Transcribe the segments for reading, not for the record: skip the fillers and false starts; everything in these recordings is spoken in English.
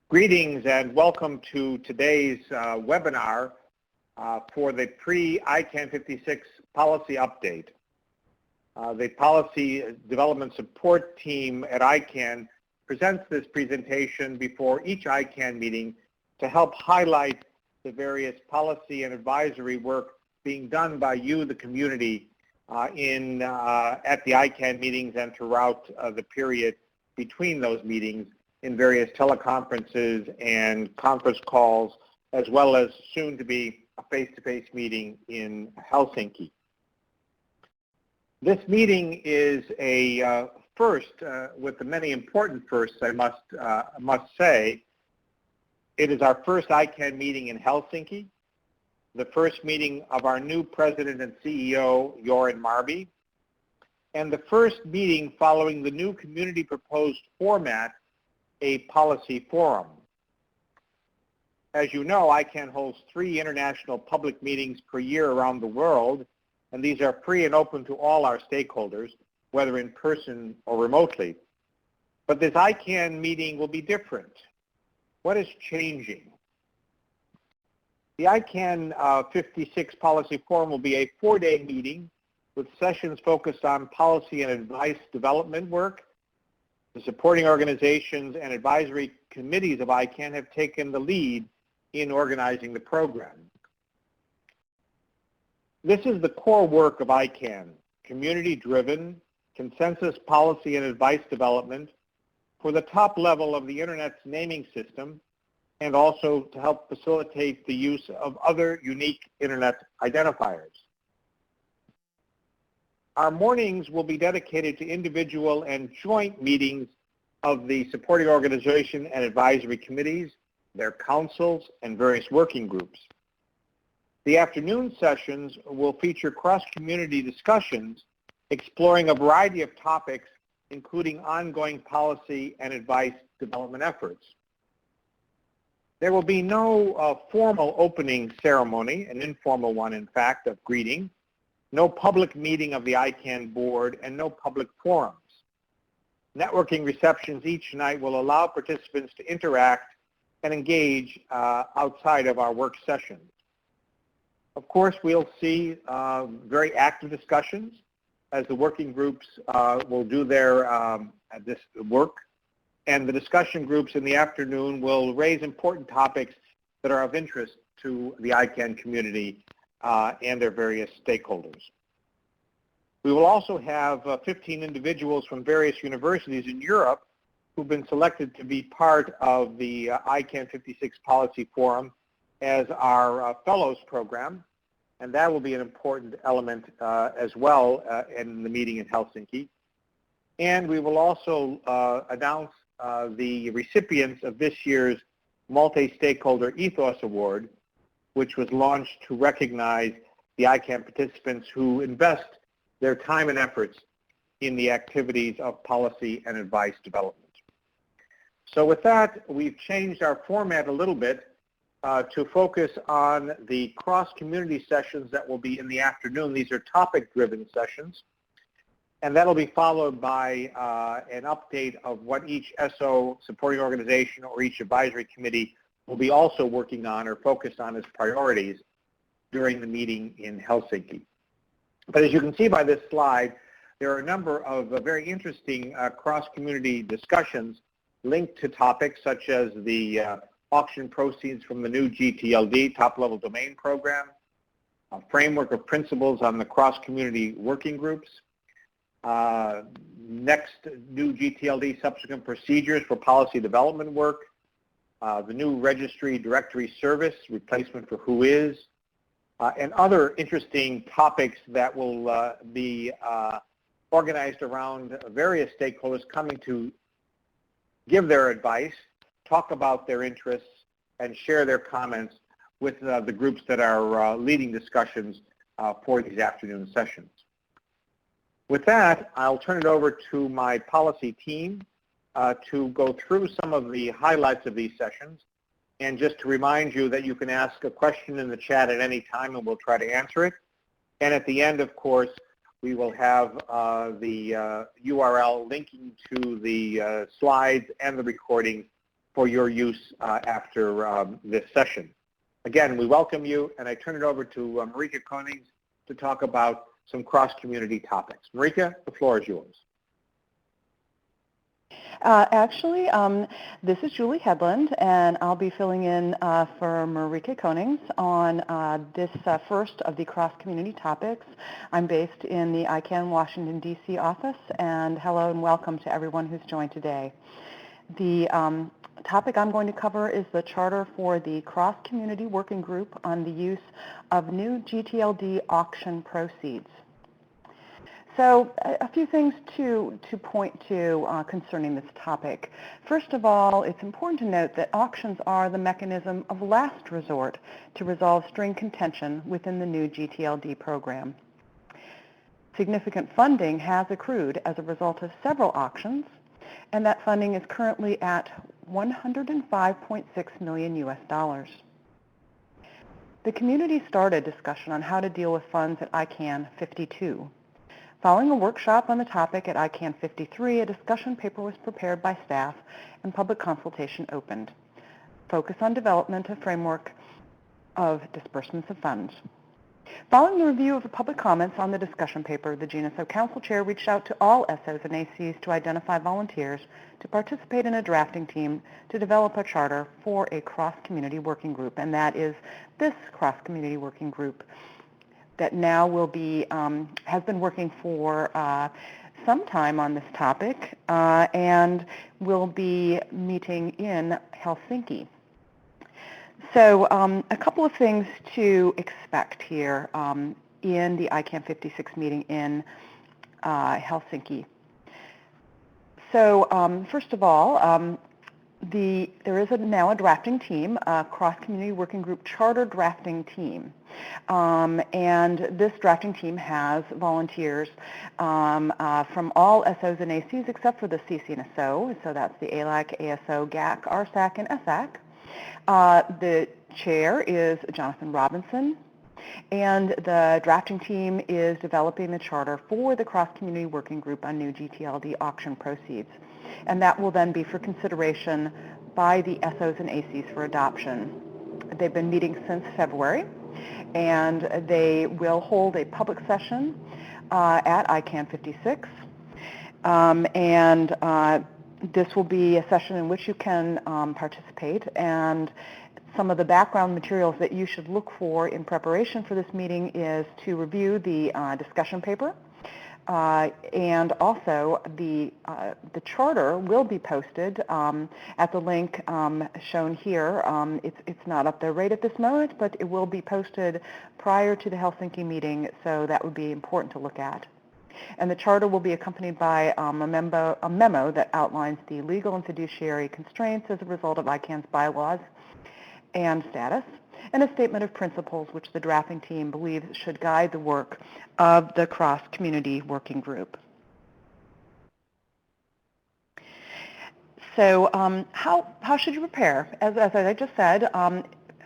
Greetings and welcome to today's webinar for the Pre-ICANN 56 policy update. The Policy Development Support Team at ICANN presents this presentation before each ICANN meeting to help highlight the various policy and advisory work being done by you, the community, at the ICANN meetings and throughout the period between those meetings in various teleconferences and conference calls, as well as soon to be a face-to-face meeting in Helsinki. This meeting is a first, with the many important firsts, I must say. It is our first ICANN meeting in Helsinki, the first meeting of our new President and CEO, Joran Marby, and the first meeting following the new community proposed format, a policy forum. As you know, ICANN holds 3 international public meetings per year around the world, and these are free and open to all our stakeholders, whether in person or remotely. But this ICANN meeting will be different. What is changing? The ICANN 56 Policy Forum will be a 4-day meeting with sessions focused on policy and advice development work. The supporting organizations and advisory committees of ICANN have taken the lead in organizing the program. This is the core work of ICANN, community-driven, consensus policy and advice development for the top level of the Internet's naming system, and also to help facilitate the use of other unique Internet identifiers. Our mornings will be dedicated to individual and joint meetings of the supporting organization and advisory committees, their councils, and various working groups. The afternoon sessions will feature cross-community discussions exploring a variety of topics, including ongoing policy and advice development efforts. There will be no formal opening ceremony, an informal one, in fact, of greeting, no public meeting of the ICANN board, and no public forums. Networking receptions each night will allow participants to interact and engage outside of our work sessions. Of course, we'll see very active discussions as the working groups will do their this work, and the discussion groups in the afternoon will raise important topics that are of interest to the ICANN community and their various stakeholders. We will also have 15 individuals from various universities in Europe who've been selected to be part of the ICANN 56 Policy Forum as our Fellows program, and that will be an important element as well in the meeting in Helsinki. And we will also announce the recipients of this year's Multi-Stakeholder Ethos Award, which was launched to recognize the ICANN participants who invest their time and efforts in the activities of policy and advice development. So with that, we've changed our format a little bit to focus on the cross-community sessions that will be in the afternoon. These are topic-driven sessions, and that'll be followed by an update of what each SO supporting organization or each advisory committee will be also working on or focused on as priorities during the meeting in Helsinki. But as you can see by this slide, there are a number of very interesting cross-community discussions linked to topics such as the auction proceeds from the new GTLD, top-level domain program, a framework of principles on the cross-community working groups, next new GTLD subsequent procedures for policy development work, the new registry directory service, replacement for WHOIS, and other interesting topics that will be organized around various stakeholders coming to give their advice, talk about their interests, and share their comments with the groups that are leading discussions for these afternoon sessions. With that, I'll turn it over to my policy team to go through some of the highlights of these sessions. And just to remind you that you can ask a question in the chat at any time and we'll try to answer it. And at the end, of course, we will have the URL linking to the slides and the recording for your use after this session. Again, we welcome you, and I turn it over to Marika Konings to talk about some cross-community topics. Marika, the floor is yours. This is Julie Headland, and I'll be filling in for Marika Konings on this first of the cross-community topics. I'm based in the ICANN Washington, D.C. office, and hello and welcome to everyone who's joined today. The topic I'm going to cover is the charter for the cross-community working group on the use of new GTLD auction proceeds. So a few things to point to concerning this topic. First of all, it's important to note that auctions are the mechanism of last resort to resolve string contention within the new GTLD program. Significant funding has accrued as a result of several auctions, and that funding is currently at $105.6 million US. The community started discussion on how to deal with funds at ICANN 52. Following a workshop on the topic at ICANN 53, a discussion paper was prepared by staff and public consultation opened. Focus on development of framework of disbursements of funds. Following the review of the public comments on the discussion paper, the GNSO Council Chair reached out to all SOs and ACs to identify volunteers to participate in a drafting team to develop a charter for a cross-community working group, and that is this cross-community working group that now will be, has been working for some time on this topic and will be meeting in Helsinki. So a couple of things to expect here in the ICANN 56 meeting in Helsinki. So first of all, there is now a drafting team, a cross-community working group charter drafting team. And this drafting team has volunteers from all SOs and ACs except for the CCNSO, so that's the ALAC, ASO, GAC, RSAC, and SAC. The chair is Jonathan Robinson, and the drafting team is developing the charter for the cross-community working group on new GTLD auction proceeds. And that will then be for consideration by the SOs and ACs for adoption. They've been meeting since February, and they will hold a public session at ICANN 56. This will be a session in which you can participate, and some of the background materials that you should look for in preparation for this meeting is to review the discussion paper, and also the charter will be posted at the link shown here. It's not up there right at this moment, but it will be posted prior to the Helsinki meeting, so that would be important to look at. And the charter will be accompanied by a memo that outlines the legal and fiduciary constraints as a result of ICANN's bylaws and status, and a statement of principles which the drafting team believes should guide the work of the cross-community working group. So how should you prepare? As I just said,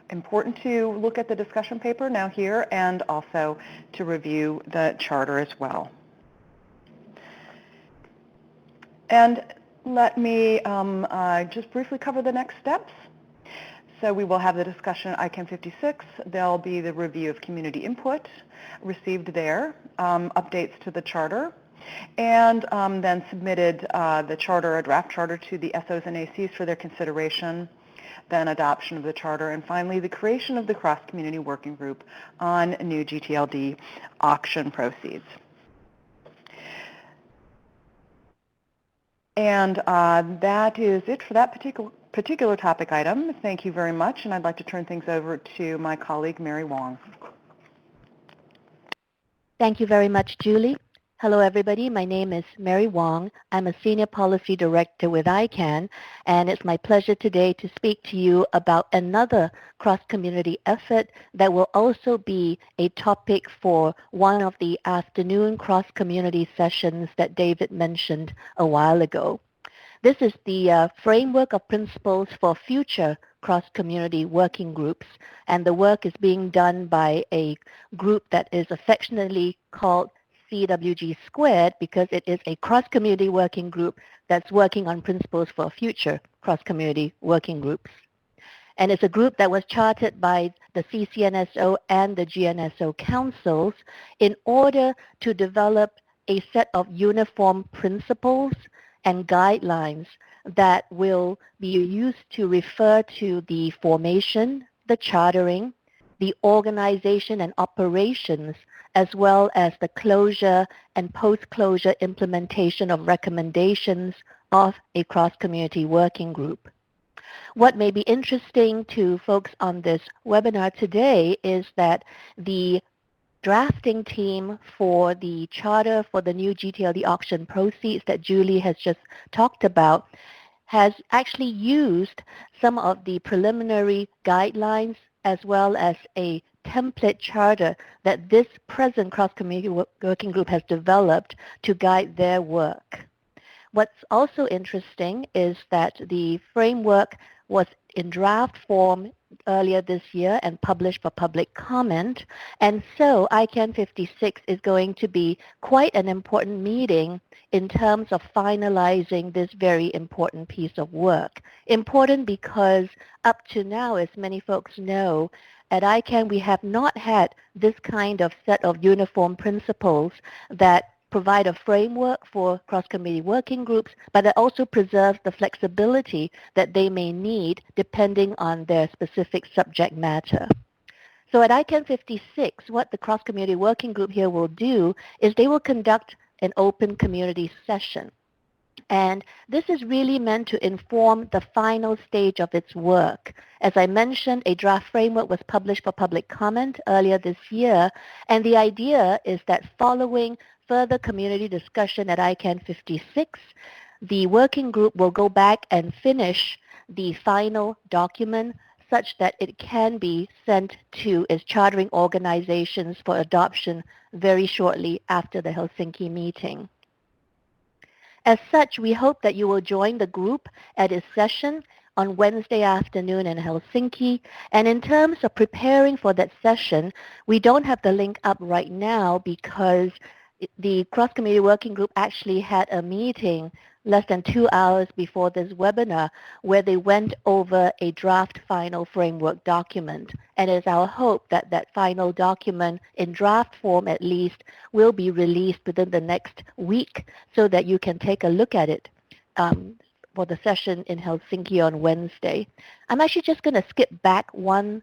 important to look at the discussion paper now here and also to review the charter as well. And let me just briefly cover the next steps. So we will have the discussion at ICANN 56. There'll be the review of community input received there, updates to the charter, and then submitted the charter, a draft charter, to the SOs and ACs for their consideration, then adoption of the charter, and finally the creation of the cross-community working group on new GTLD auction proceeds. And that is it for that particular topic item. Thank you very much, and I'd like to turn things over to my colleague, Mary Wong. Thank you very much, Julie. Hello, everybody. My name is Mary Wong. I'm a Senior Policy Director with ICANN, and it's my pleasure today to speak to you about another cross-community effort that will also be a topic for one of the afternoon cross-community sessions that David mentioned a while ago. This is the framework of principles for future cross-community working groups, and the work is being done by a group that is affectionately called CWG squared because it is a cross-community working group that's working on principles for future cross-community working groups. And it's a group that was chartered by the CCNSO and the GNSO councils in order to develop a set of uniform principles and guidelines that will be used to refer to the formation, the chartering, the organization and operations, as well as the closure and post-closure implementation of recommendations of a cross-community working group. What may be interesting to folks on this webinar today is that the drafting team for the charter for the new GTLD auction proceeds that Julie has just talked about has actually used some of the preliminary guidelines as well as a template charter that this present cross-community working group has developed to guide their work. What's also interesting is that the framework was in draft form earlier this year and published for public comment, and so ICANN 56 is going to be quite an important meeting in terms of finalizing this very important piece of work. Important because up to now, as many folks know, at ICANN we have not had this kind of set of uniform principles that provide a framework for cross-committee working groups, but it also preserves the flexibility that they may need depending on their specific subject matter. So at ICANN 56, what the cross-community working group here will do is they will conduct an open community session. And this is really meant to inform the final stage of its work. As I mentioned, a draft framework was published for public comment earlier this year, and the idea is that following further community discussion at ICANN 56, the working group will go back and finish the final document such that it can be sent to its chartering organizations for adoption very shortly after the Helsinki meeting. As such, we hope that you will join the group at its session on Wednesday afternoon in Helsinki. And in terms of preparing for that session, we don't have the link up right now because the cross-committee working group actually had a meeting less than 2 hours before this webinar where they went over a draft final framework document. And it's our hope that that final document, in draft form at least, will be released within the next week so that you can take a look at it for the session in Helsinki on Wednesday. I'm actually just going to skip back one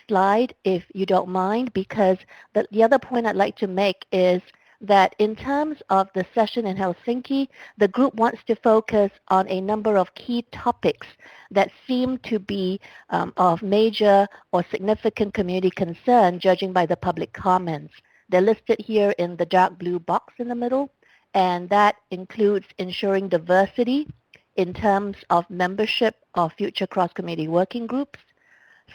slide if you don't mind, because the other point I'd like to make is that in terms of the session in Helsinki, the group wants to focus on a number of key topics that seem to be of major or significant community concern, judging by the public comments. They're listed here in the dark blue box in the middle, and that includes ensuring diversity in terms of membership of future cross-community working groups.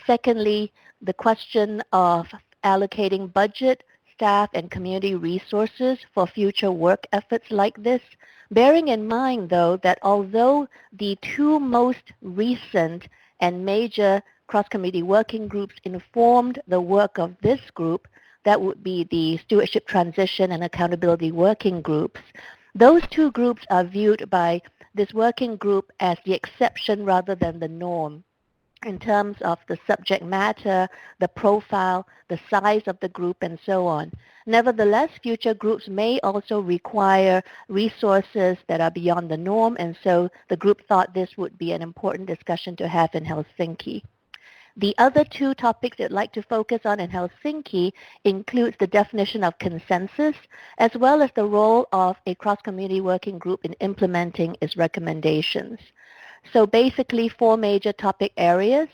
Secondly, the question of allocating budget, staff, and community resources for future work efforts like this, bearing in mind, though, that although the two most recent and major cross-committee working groups informed the work of this group, that would be the Stewardship Transition and Accountability Working Groups, those two groups are viewed by this working group as the exception rather than the norm in terms of the subject matter, the profile, the size of the group, and so on. Nevertheless, future groups may also require resources that are beyond the norm, and so the group thought this would be an important discussion to have in Helsinki. The other two topics I'd like to focus on in Helsinki includes the definition of consensus, as well as the role of a cross-community working group in implementing its recommendations. So basically 4 major topic areas,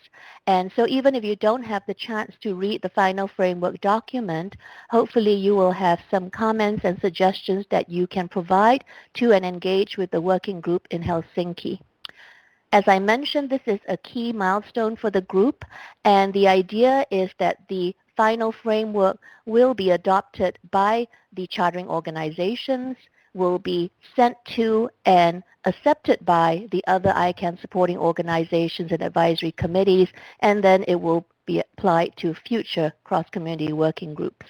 and so even if you don't have the chance to read the final framework document, hopefully you will have some comments and suggestions that you can provide to and engage with the working group in Helsinki. As I mentioned, this is a key milestone for the group, and the idea is that the final framework will be adopted by the chartering organizations, will be sent to and accepted by the other ICANN supporting organizations and advisory committees, and then it will be applied to future cross-community working groups.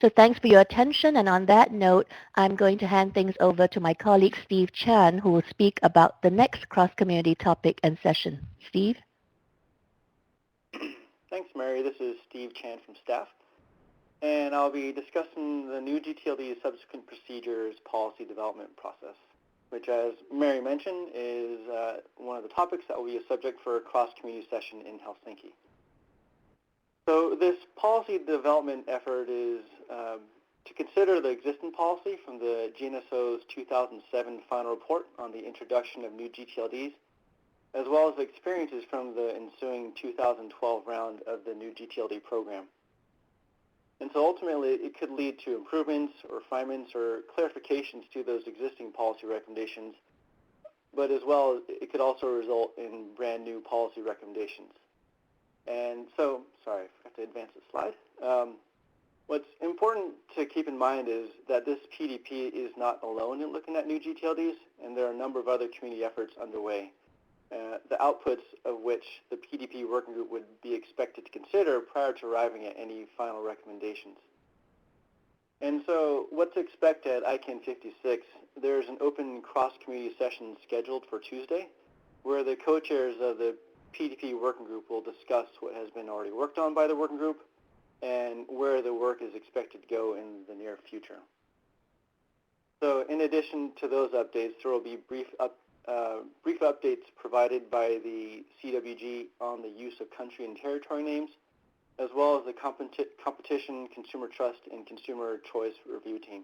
So thanks for your attention, and on that note, I'm going to hand things over to my colleague Steve Chan, who will speak about the next cross-community topic and session. Steve? Thanks, Mary. This is Steve Chan from staff, and I'll be discussing the new GTLD subsequent procedures policy development process, which, as Mary mentioned, is one of the topics that will be a subject for a cross-community session in Helsinki. So this policy development effort is to consider the existing policy from the GNSO's 2007 final report on the introduction of new GTLDs, as well as the experiences from the ensuing 2012 round of the new GTLD program. And so ultimately, it could lead to improvements or refinements or clarifications to those existing policy recommendations, but as well, it could also result in brand new policy recommendations. And so, sorry, I forgot to advance the slide. What's important to keep in mind is that this PDP is not alone in looking at new GTLDs, and there are a number of other community efforts underway, the outputs of which the PDP working group would be expected to consider prior to arriving at any final recommendations. And so what to expect at ICANN 56, there's an open cross-community session scheduled for Tuesday, where the co-chairs of the PDP working group will discuss what has been already worked on by the working group and where the work is expected to go in the near future. So in addition to those updates, there will be brief updates provided by the CWG on the use of country and territory names, as well as the competition, consumer trust, and consumer choice review team.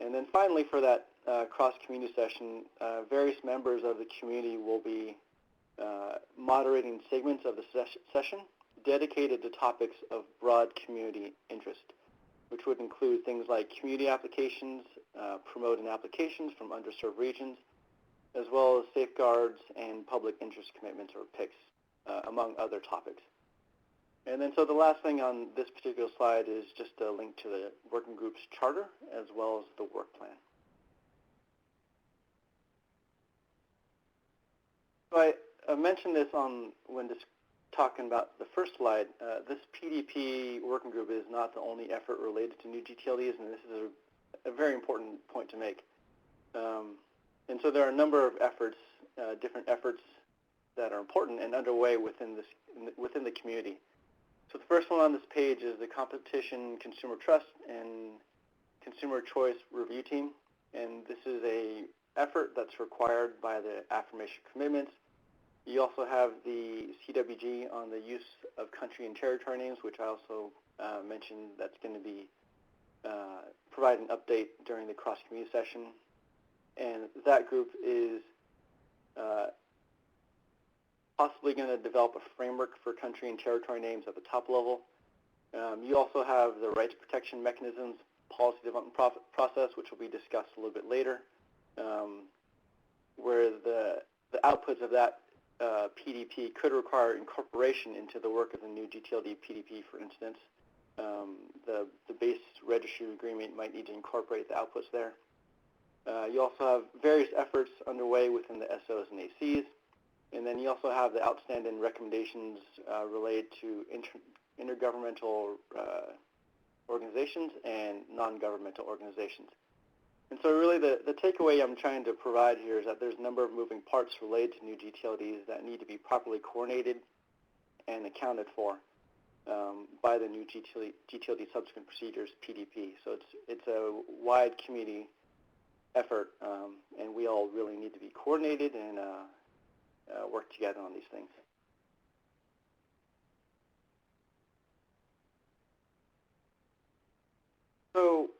And then finally, for that cross-community session, various members of the community will be moderating segments of the session dedicated to topics of broad community interest, which would include things like community applications, promoting applications from underserved regions, as well as safeguards and public interest commitments, or PICs, among other topics. And then so the last thing on this particular slide is just a link to the working group's charter as well as the work plan. So I mentioned this when talking about the first slide. This PDP working group is not the only effort related to new GTLDs, and this is a very important point to make. And so there are a number of efforts, different efforts that are important and underway within the community. So the first one on this page is the Competition, Consumer Trust, and Consumer Choice Review Team, and this is an effort that's required by the affirmation commitments. You also have the CWG on the use of country and territory names, which I also mentioned that's going to be provide an update during the cross-community session. And that group is possibly going to develop a framework for country and territory names at the top level. You also have the rights protection mechanisms policy development process, which will be discussed a little bit later, where the outputs of that PDP could require incorporation into the work of the new GTLD PDP, for instance. The base registry agreement might need to incorporate the outputs there. You also have various efforts underway within the SOs and ACs, and then you also have the outstanding recommendations related to intergovernmental organizations and non-governmental organizations. And so really the takeaway I'm trying to provide here is that there's a number of moving parts related to new GTLDs that need to be properly coordinated and accounted for by the new GTLD subsequent procedures PDP. So it's a wide community effort, and we all really need to be coordinated and work together on these things. So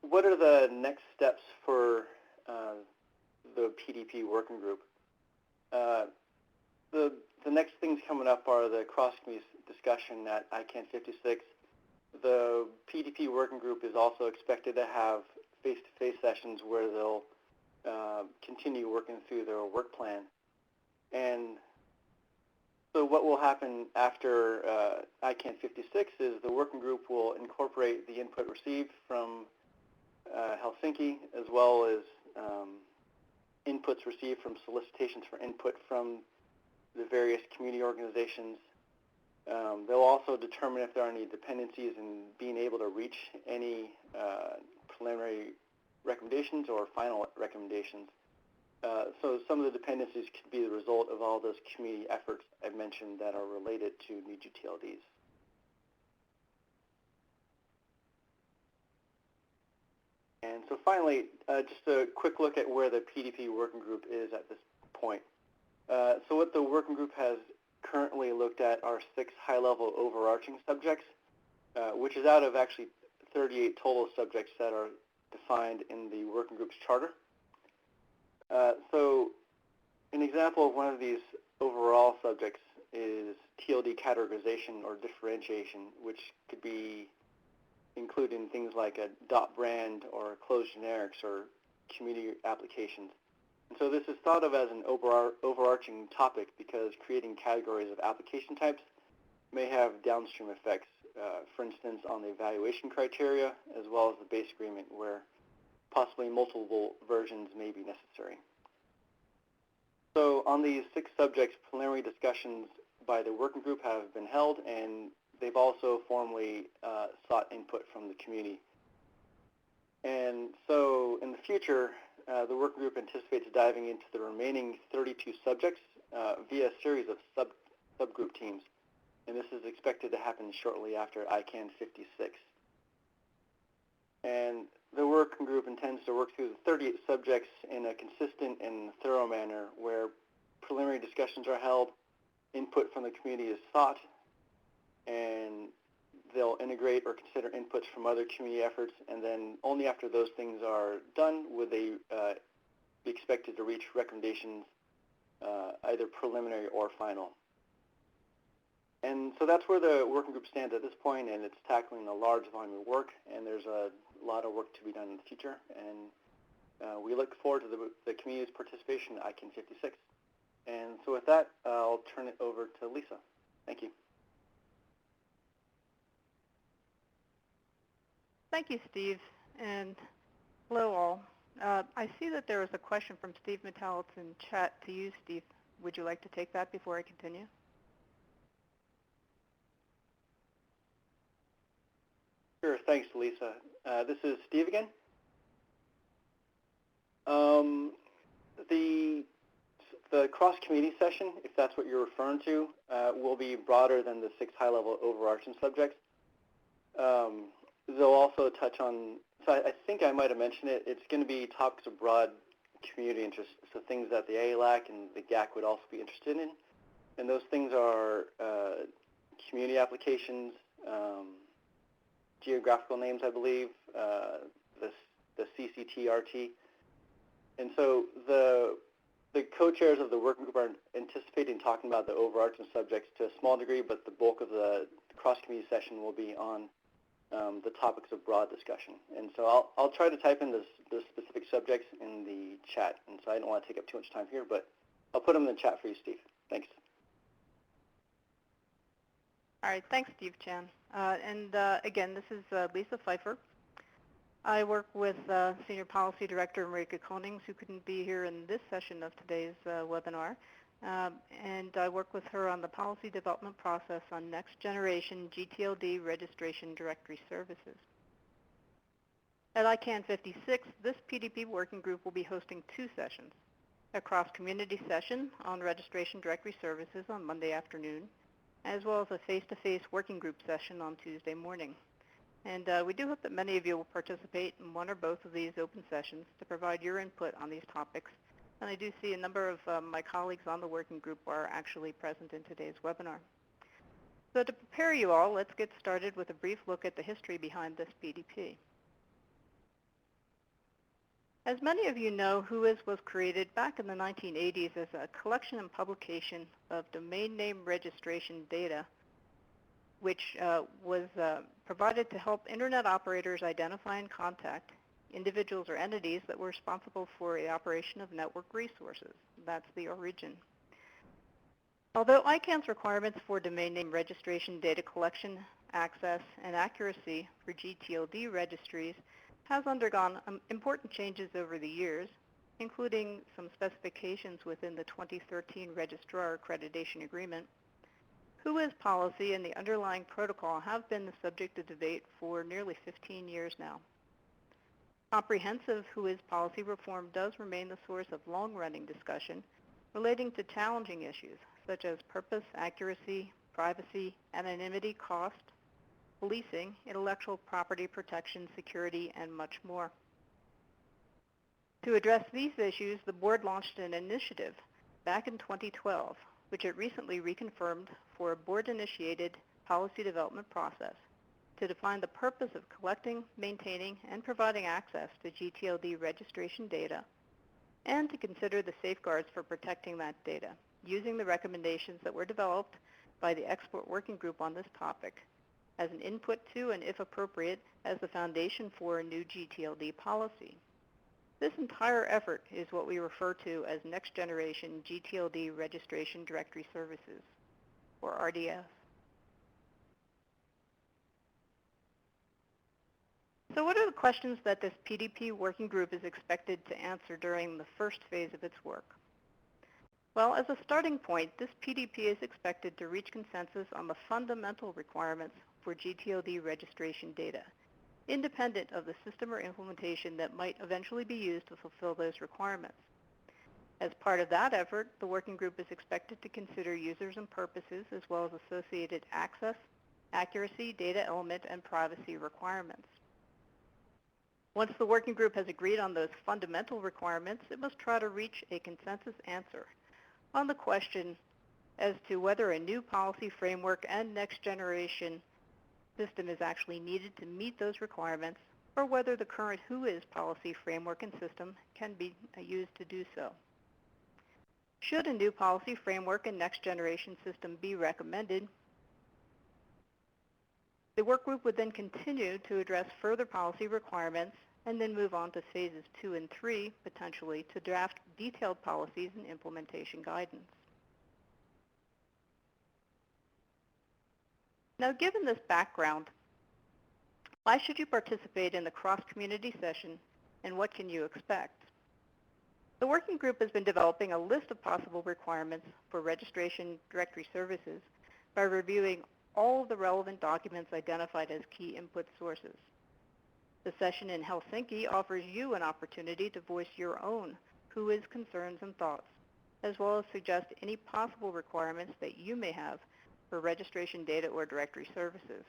what are the next steps for the PDP working group? The next things coming up are the cross-community discussion at ICANN 56. The PDP working group is also expected to have face-to-face sessions where they'll continue working through their work plan. And so what will happen after ICANN 56 is the working group will incorporate the input received from Helsinki, as well as inputs received from solicitations for input from the various community organizations. They'll also determine if there are any dependencies in being able to reach any preliminary recommendations or final recommendations. So some of the dependencies could be the result of all those community efforts I've mentioned that are related to new GTLDs. And so finally, just a quick look at where the PDP working group is at this point. So what the working group has currently looked at are 6 high-level overarching subjects, which is out of actually 38 total subjects that are defined in the working group's charter. So an example of one of these overall subjects is TLD categorization or differentiation, which could be including things like a dot brand or closed generics or community applications. And so this is thought of as an overarching topic because creating categories of application types may have downstream effects, for instance, on the evaluation criteria as well as the base agreement where possibly multiple versions may be necessary. So on these 6 subjects, preliminary discussions by the working group have been held, and they've also formally sought input from the community. And so in the future, the working group anticipates diving into the remaining 32 subjects via a series of subgroup teams. And this is expected to happen shortly after ICANN 56. And the working group intends to work through the 38 subjects in a consistent and thorough manner where preliminary discussions are held, input from the community is sought, and they'll integrate or consider inputs from other community efforts, and then only after those things are done would they be expected to reach recommendations, either preliminary or final. And so that's where the working group stands at this point, and it's tackling a large volume of work, and there's a lot of work to be done in the future, and we look forward to the community's participation in ICANN 56. And so with that, I'll turn it over to Lisa. Thank you. Thank you, Steve, and hello all. I see that there is a question from Steve Metalitz in chat to you, Steve. Would you like to take that before I continue? Sure, thanks, Lisa. This is Steve again. The cross-community session, if that's what you're referring to, will be broader than the 6 high-level overarching subjects. They'll also touch on, so I think I might have mentioned it, it's going to be topics of broad community interest, so things that the ALAC and the GAC would also be interested in. And those things are community applications, geographical names, I believe, the CCTRT. And so the co-chairs of the working group are anticipating talking about the overarching subjects to a small degree, but the bulk of the cross-community session will be on the topics of broad discussion. And so I'll try to type in the specific subjects in the chat, and so I don't want to take up too much time here, but I'll put them in the chat for you, Steve. Thanks. All right, thanks, Steve Chan. Again, this is Lisa Pfeiffer. I work with Senior Policy Director Marika Konings, who couldn't be here in this session of today's webinar. And I work with her on the policy development process on next generation GTLD registration directory services. At ICANN 56, this PDP working group will be hosting 2 sessions, a cross-community session on registration directory services on Monday afternoon, as well as a face-to-face working group session on Tuesday morning. And we do hope that many of you will participate in one or both of these open sessions to provide your input on these topics. And I do see a number of my colleagues on the working group are actually present in today's webinar. So to prepare you all, let's get started with a brief look at the history behind this PDP. As many of you know, WHOIS was created back in the 1980s as a collection and publication of domain name registration data, which was provided to help Internet operators identify and contact individuals or entities that were responsible for the operation of network resources. That's the origin. Although ICANN's requirements for domain name registration data collection, access, and accuracy for GTLD registries has undergone important changes over the years, including some specifications within the 2013 Registrar Accreditation Agreement, WHOIS policy and the underlying protocol have been the subject of debate for nearly 15 years now. Comprehensive WHOIS policy reform does remain the source of long-running discussion relating to challenging issues such as purpose, accuracy, privacy, anonymity, cost, policing, intellectual property protection, security, and much more. To address these issues, the board launched an initiative back in 2012, which it recently reconfirmed for a board-initiated policy development process to define the purpose of collecting, maintaining, and providing access to GTLD registration data, and to consider the safeguards for protecting that data, using the recommendations that were developed by the expert working group on this topic as an input to, and if appropriate, as the foundation for a new GTLD policy. This entire effort is what we refer to as Next Generation GTLD Registration Directory Services, or RDS. So what are the questions that this PDP working group is expected to answer during the first phase of its work? Well, as a starting point, this PDP is expected to reach consensus on the fundamental requirements for GTLD registration data, independent of the system or implementation that might eventually be used to fulfill those requirements. As part of that effort, the working group is expected to consider users and purposes as well as associated access, accuracy, data element, and privacy requirements. Once the working group has agreed on those fundamental requirements, it must try to reach a consensus answer on the question as to whether a new policy framework and next generation system is actually needed to meet those requirements, or whether the current WHOIS policy framework and system can be used to do so. Should a new policy framework and next generation system be recommended, the work group would then continue to address further policy requirements and then move on to phases 2 and 3, potentially, to draft detailed policies and implementation guidance. Now, given this background, why should you participate in the cross-community session, and what can you expect? The working group has been developing a list of possible requirements for registration directory services by reviewing all of the relevant documents identified as key input sources. The session in Helsinki offers you an opportunity to voice your own WHOIS concerns and thoughts, as well as suggest any possible requirements that you may have for registration data or directory services.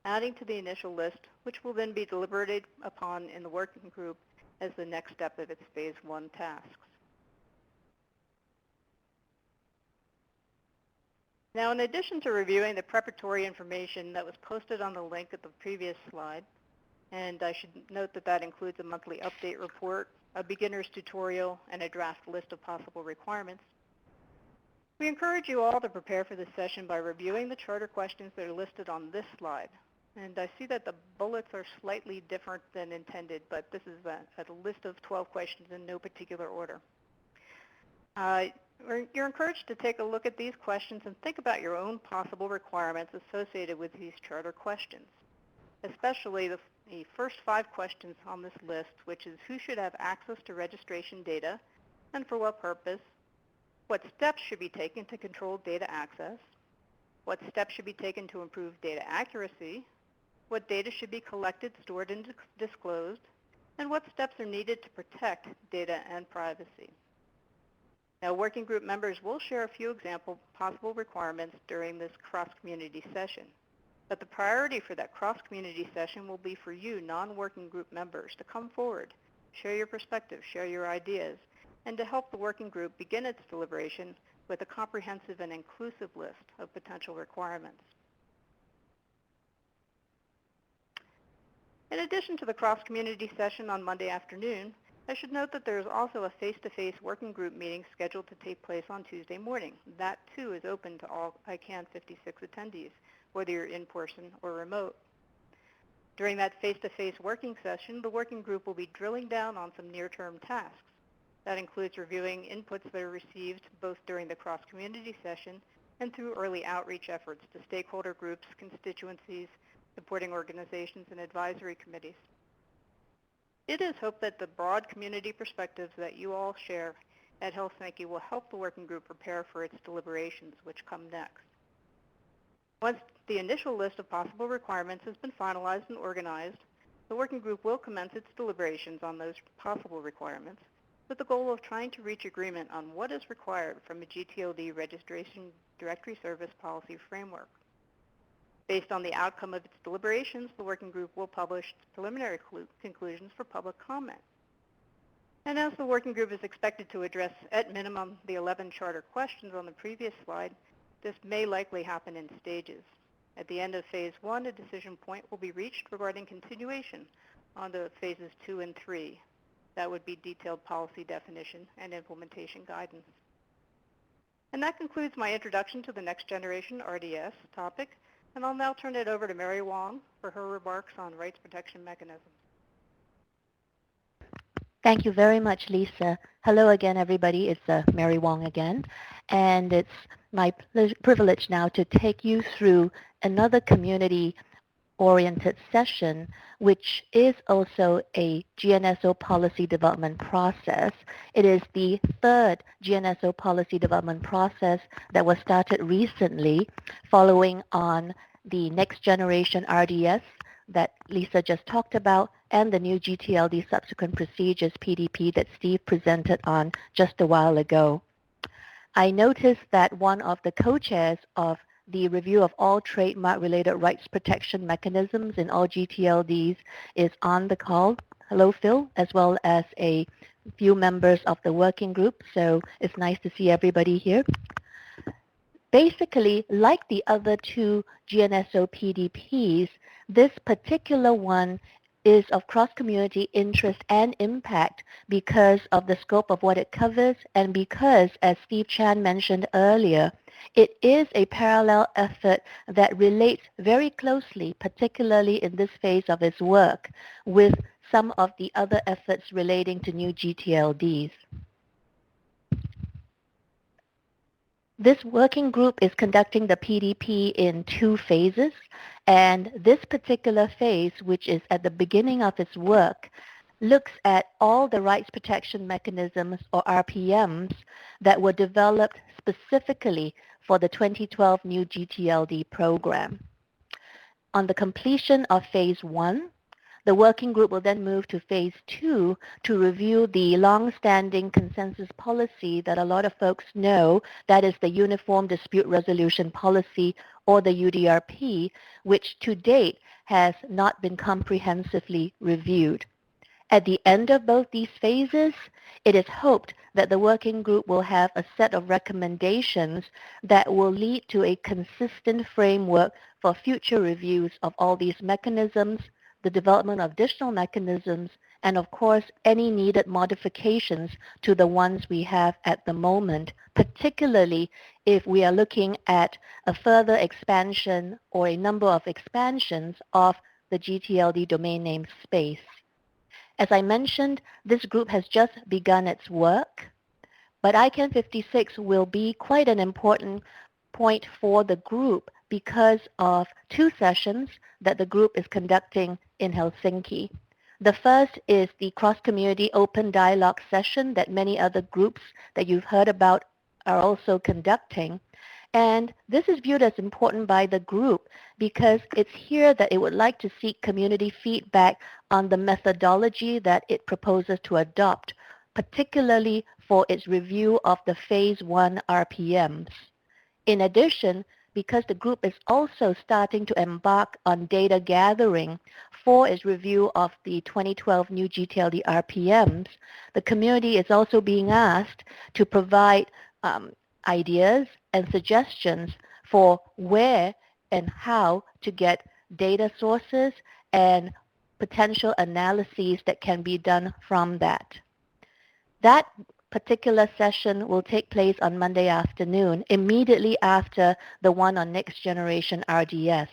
Adding to the initial list, which will then be deliberated upon in the working group as the next step of its phase 1 tasks. Now, in addition to reviewing the preparatory information that was posted on the link at the previous slide, and I should note that that includes a monthly update report, a beginner's tutorial, and a draft list of possible requirements, we encourage you all to prepare for this session by reviewing the charter questions that are listed on this slide. And I see that the bullets are slightly different than intended, but this is a list of 12 questions in no particular order. You're encouraged to take a look at these questions and think about your own possible requirements associated with these charter questions, especially the first 5 questions on this list, which is who should have access to registration data and for what purpose, what steps should be taken to control data access, what steps should be taken to improve data accuracy, what data should be collected, stored, and disclosed, and what steps are needed to protect data and privacy. Now, working group members will share a few example possible requirements during this cross-community session, but the priority for that cross-community session will be for you, non-working group members, to come forward, share your perspective, share your ideas, and to help the working group begin its deliberation with a comprehensive and inclusive list of potential requirements. In addition to the cross-community session on Monday afternoon, I should note that there is also a face-to-face working group meeting scheduled to take place on Tuesday morning. That, too, is open to all ICANN 56 attendees, whether you're in person or remote. During that face-to-face working session, the working group will be drilling down on some near-term tasks. That includes reviewing inputs that are received both during the cross-community session and through early outreach efforts to stakeholder groups, constituencies, supporting organizations, and advisory committees. It is hoped that the broad community perspectives that you all share at Helsinki will help the working group prepare for its deliberations, which come next. Once the initial list of possible requirements has been finalized and organized, the working group will commence its deliberations on those possible requirements with the goal of trying to reach agreement on what is required from a GTLD registration directory service policy framework. Based on the outcome of its deliberations, the working group will publish its preliminary conclusions for public comment. And as the working group is expected to address at minimum the 11 charter questions on the previous slide, this may likely happen in stages. At the end of phase 1, a decision point will be reached regarding continuation on to phases 2 and 3. That would be detailed policy definition and implementation guidance. And that concludes my introduction to the next generation RDS topic, and I'll now turn it over to Mary Wong for her remarks on rights protection mechanisms. Thank you very much, Lisa. Hello again, everybody. It's Mary Wong again, and it's my privilege now to take you through another community-oriented session, which is also a GNSO policy development process. It is the third GNSO policy development process that was started recently following on the next generation RDS that Lisa just talked about and the new GTLD subsequent procedures PDP that Steve presented on just a while ago. I noticed that one of the co-chairs of the review of all trademark-related rights protection mechanisms in all GTLDs is on the call. Hello, Phil, as well as a few members of the working group, so it's nice to see everybody here. Basically, like the other two GNSO PDPs, this particular one is of cross-community interest and impact because of the scope of what it covers and because, as Steve Chan mentioned earlier, it is a parallel effort that relates very closely, particularly in this phase of its work, with some of the other efforts relating to new GTLDs. This working group is conducting the PDP in 2 phases, and this particular phase, which is at the beginning of its work, looks at all the rights protection mechanisms, or RPMs, that were developed specifically for the 2012 new GTLD program. On the completion of phase 1, the working group will then move to phase 2 to review the long-standing consensus policy that a lot of folks know, that is the Uniform Dispute Resolution Policy, or the UDRP, which to date has not been comprehensively reviewed. At the end of both these phases, it is hoped that the working group will have a set of recommendations that will lead to a consistent framework for future reviews of all these mechanisms, the development of additional mechanisms, and of course, any needed modifications to the ones we have at the moment, particularly if we are looking at a further expansion or a number of expansions of the GTLD domain name space. As I mentioned, this group has just begun its work, but ICANN 56 will be quite an important point for the group because of 2 sessions that the group is conducting in Helsinki. The first is the cross-community open dialogue session that many other groups that you've heard about are also conducting. And this is viewed as important by the group because it's here that it would like to seek community feedback on the methodology that it proposes to adopt, particularly for its review of the phase 1 RPMs. In addition, because the group is also starting to embark on data gathering for its review of the 2012 new GTLD RPMs, the community is also being asked to provide ideas and suggestions for where and how to get data sources and potential analyses that can be done from that. That particular session will take place on Monday afternoon, immediately after the one on next generation RDS.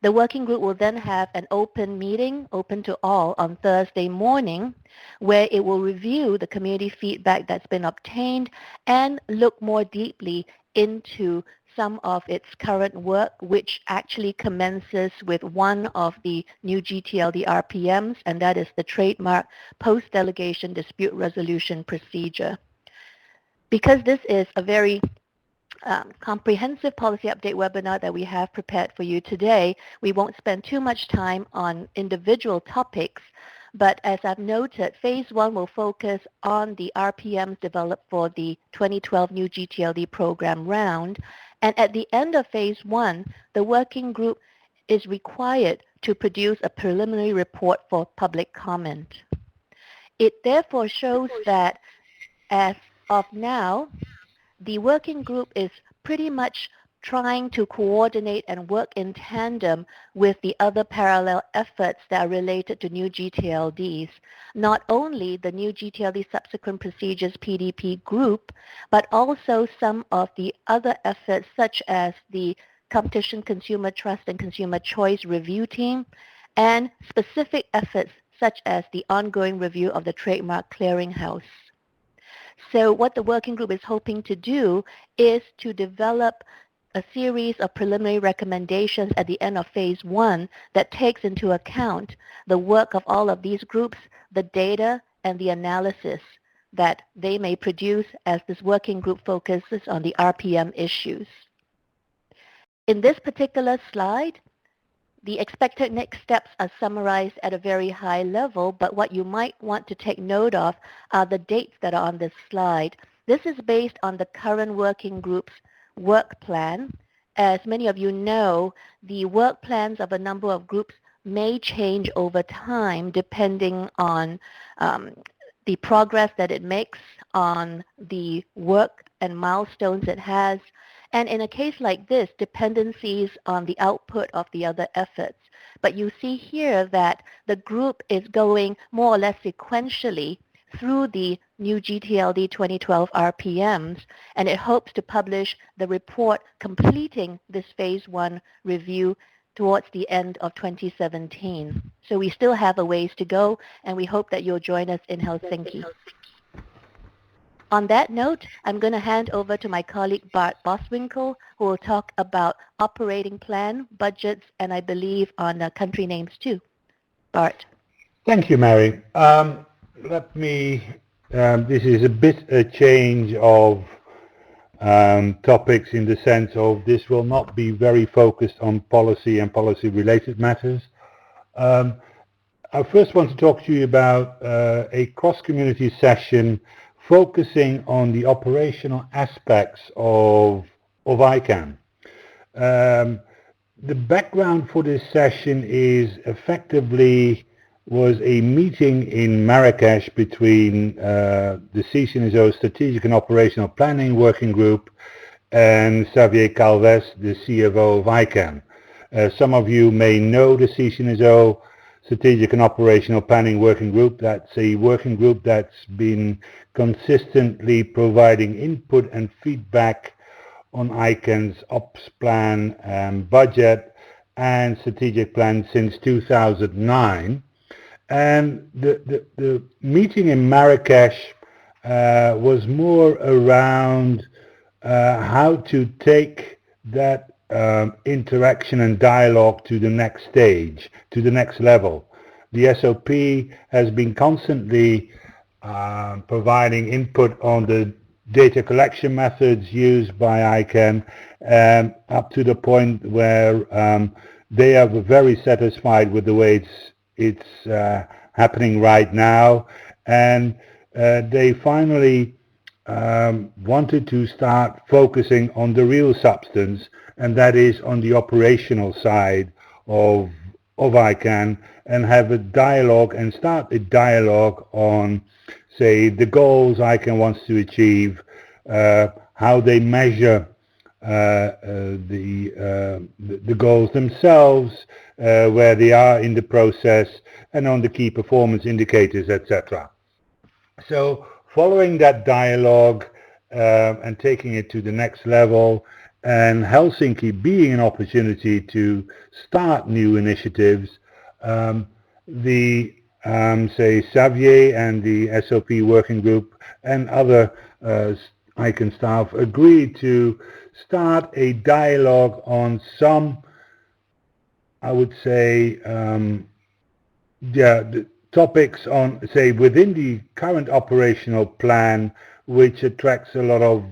The working group will then have an open meeting, open to all, on Thursday morning, where it will review the community feedback that's been obtained and look more deeply into some of its current work, which actually commences with one of the new GTLD RPMs, and that is the trademark post-delegation dispute resolution procedure. Because this is a very comprehensive policy update webinar that we have prepared for you today, we won't spend too much time on individual topics, but as I've noted, Phase 1 will focus on the RPMs developed for the 2012 new GTLD program round, and at the end of Phase 1, the working group is required to produce a preliminary report for public comment. It therefore shows that as of now, the working group is pretty much trying to coordinate and work in tandem with the other parallel efforts that are related to new GTLDs. Not only the new GTLD subsequent procedures PDP group, but also some of the other efforts such as the Competition, Consumer Trust, and Consumer Choice Review Team, and specific efforts such as the ongoing review of the Trademark Clearinghouse. So what the working group is hoping to do is to develop a series of preliminary recommendations at the end of Phase 1 that takes into account the work of all of these groups, the data, and the analysis that they may produce as this working group focuses on the RPM issues. In this particular slide, the expected next steps are summarized at a very high level, but what you might want to take note of are the dates that are on this slide. This is based on the current working group's work plan. As many of you know, the work plans of a number of groups may change over time depending on the progress that it makes on the work and milestones it has. And in a case like this, dependencies on the output of the other efforts. But you see here that the group is going more or less sequentially through the new GTLD 2012 RPMs, and it hopes to publish the report completing this Phase 1 review towards the end of 2017. So we still have a ways to go, and we hope that you'll join us in Helsinki. On that note, I'm going to hand over to my colleague Bart Boswinkle, who will talk about operating plan, budgets, and I believe on country names too. Bart. Thank you, Mary. This is a bit a change of topics in the sense of this will not be very focused on policy and policy-related matters. I first want to talk to you about a cross-community session focusing on the operational aspects of ICANN. The background for this session is effectively was a meeting in Marrakesh between the CCNSO Strategic and Operational Planning Working Group and Xavier Calves, the CFO of ICANN. Some of you may know the CCNSO Strategic and Operational Planning Working Group. That's a working group that's been consistently providing input and feedback on ICANN's ops plan and budget and strategic plan since 2009. And the meeting in Marrakesh was more around how to take that interaction and dialogue to the next stage, to the next level. The SOP has been constantly providing input on the data collection methods used by ICANN up to the point where they are very satisfied with the way it's happening right now, and they finally wanted to start focusing on the real substance, and that is on the operational side of ICANN, and have a dialogue and start a dialogue on, say, the goals ICANN wants to achieve, how they measure the goals themselves, where they are in the process, and on the key performance indicators, etc. So following that dialogue and taking it to the next level, and Helsinki being an opportunity to start new initiatives, say Xavier and the SOP working group and other ICANN staff agreed to start a dialogue on some, I would say, the topics on, say, within the current operational plan, which attracts a lot of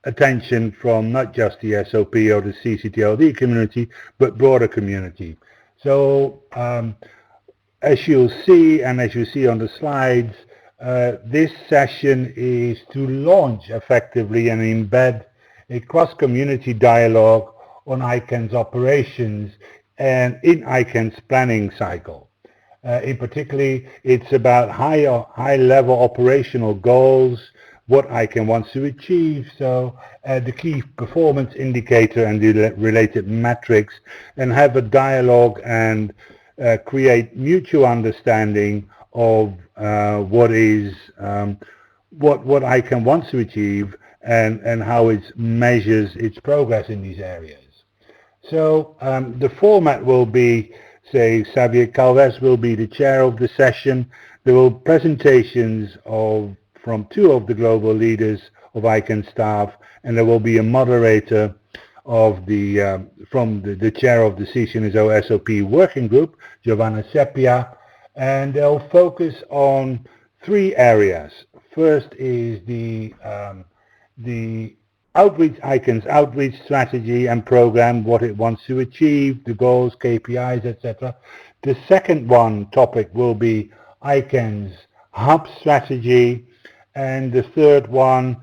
attention from not just the SOP or the CCTLD community, but broader community. So as you'll see, and as you see on the slides, this session is to launch effectively and embed a cross-community dialogue on ICANN's operations and in ICANN's planning cycle. In particular, it's about high-level operational goals, what ICANN wants to achieve, so the key performance indicator and the related metrics, and have a dialogue and create mutual understanding of what ICANN wants to achieve and how it measures its progress in these areas. So the format will be, say, Xavier Calves will be the chair of the session. There will be presentations from two of the global leaders of ICANN staff, and there will be a moderator of from the chair of the CCNSO SOP working group, Giovanna Seppia, and they'll focus on three areas. First is the outreach, ICANN's outreach strategy and program, what it wants to achieve, the goals, KPIs, etc. The second topic will be ICANN's hub strategy, and the third one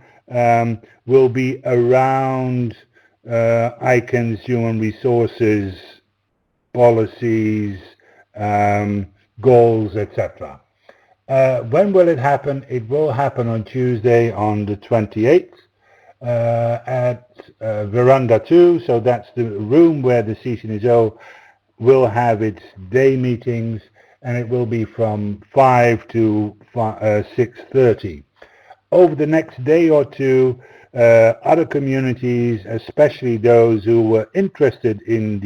will be around ICANN's human resources, policies, goals, etc. When will it happen? It will happen on Tuesday, on the 28th, at Veranda 2, so that's the room where the CCNSO will have its day meetings, and it will be from 5 to 6:30. Over the next day or two, other communities, especially those who were interested in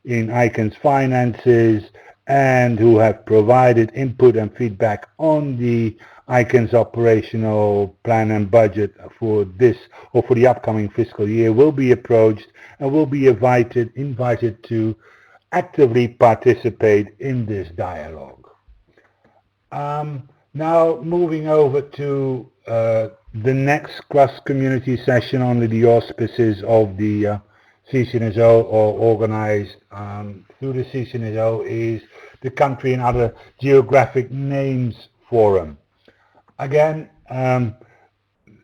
in ICANN's finances and who have provided input and feedback on the ICANN's operational plan and budget for this or for the upcoming fiscal year, will be approached and will be invited to actively participate in this dialogue. Now moving over to the next cross-community session under the auspices of the CCNSO, or organized through the CCNSO, is the Country and Other Geographic Names Forum. Again,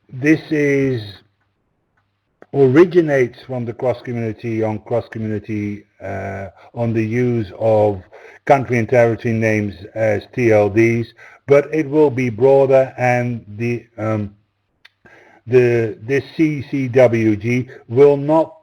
this originates from the cross-community on the use of country and territory names as TLDs, but it will be broader, and this CCWG will not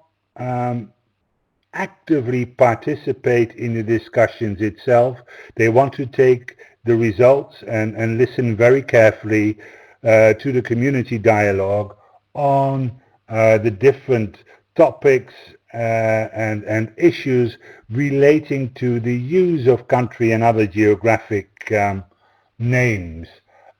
actively participate in the discussions itself. They want to take the results and listen very carefully to the community dialogue on the different topics and issues relating to the use of country and other geographic names.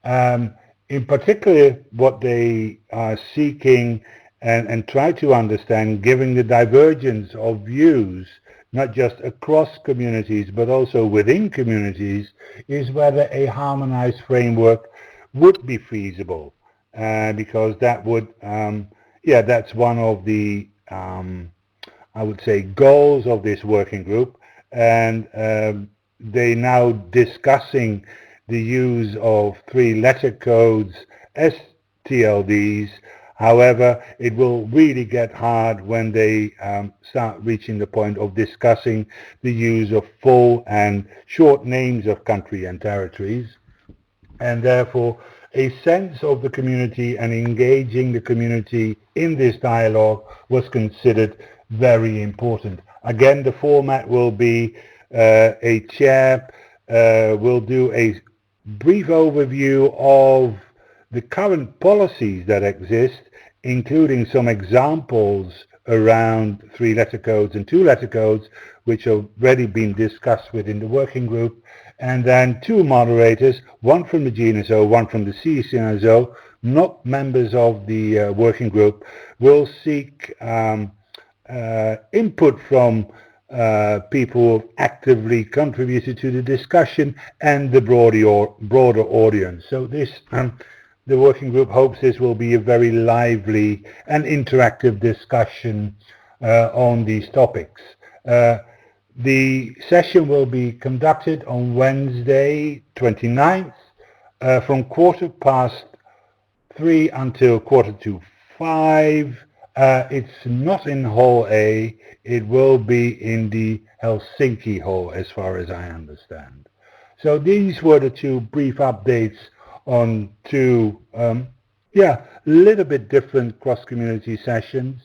In particular, what they are seeking and try to understand, given the divergence of views, not just across communities, but also within communities, is whether a harmonized framework would be feasible, because that would, that's one of the, I would say, goals of this working group, and they now discussing the use of 3-letter codes as TLDs. However, it will really get hard when they start reaching the point of discussing the use of full and short names of country and territories. And therefore, a sense of the community and engaging the community in this dialogue was considered very important. Again, the format will be a chair will do a brief overview of the current policies that exist, including some examples around 3-letter codes and 2-letter codes, which have already been discussed within the working group, and then 2 moderators, one from the GNSO, one from the CCNSO, not members of the working group, will seek input from people who have actively contributed to the discussion and the broader audience. So this the working group hopes this will be a very lively and interactive discussion on these topics. The session will be conducted on Wednesday 29th from 3:15 until 4:45. It's not in Hall A, it will be in the Helsinki Hall as far as I understand. So these were the two brief updates on two, little bit different cross-community sessions.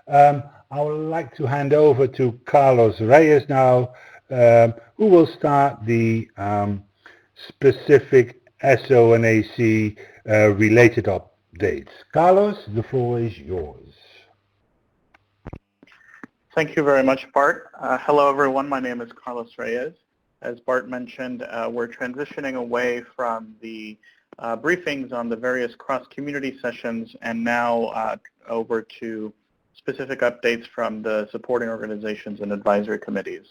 I would like to hand over to Carlos Reyes now, who will start the specific SO and AC related updates. Carlos, the floor is yours. Thank you very much, Bart. Hello, everyone. My name is Carlos Reyes. As Bart mentioned, we're transitioning away from the briefings on the various cross-community sessions and now over to specific updates from the supporting organizations and advisory committees.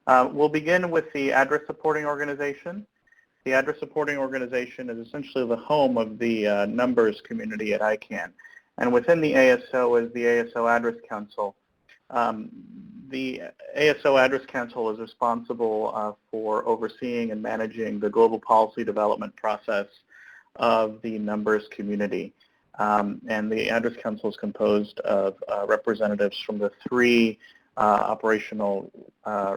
We'll begin with the address supporting organization. The address supporting organization is essentially the home of the numbers community at ICANN. And within the ASO is the ASO Address Council. The ASO Address Council is responsible for overseeing and managing the global policy development process of the numbers community. And the Address Council is composed of representatives from the three operational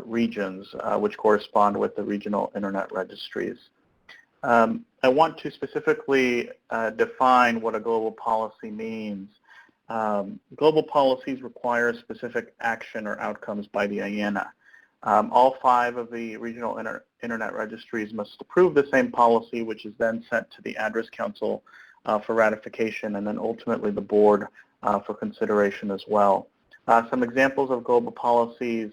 regions, which correspond with the regional internet registries. I want to specifically define what a global policy means. Global policies require specific action or outcomes by the IANA. All 5 of the regional internet registries must approve the same policy, which is then sent to the Address Council for ratification, and then ultimately the board for consideration as well. Some examples of global policies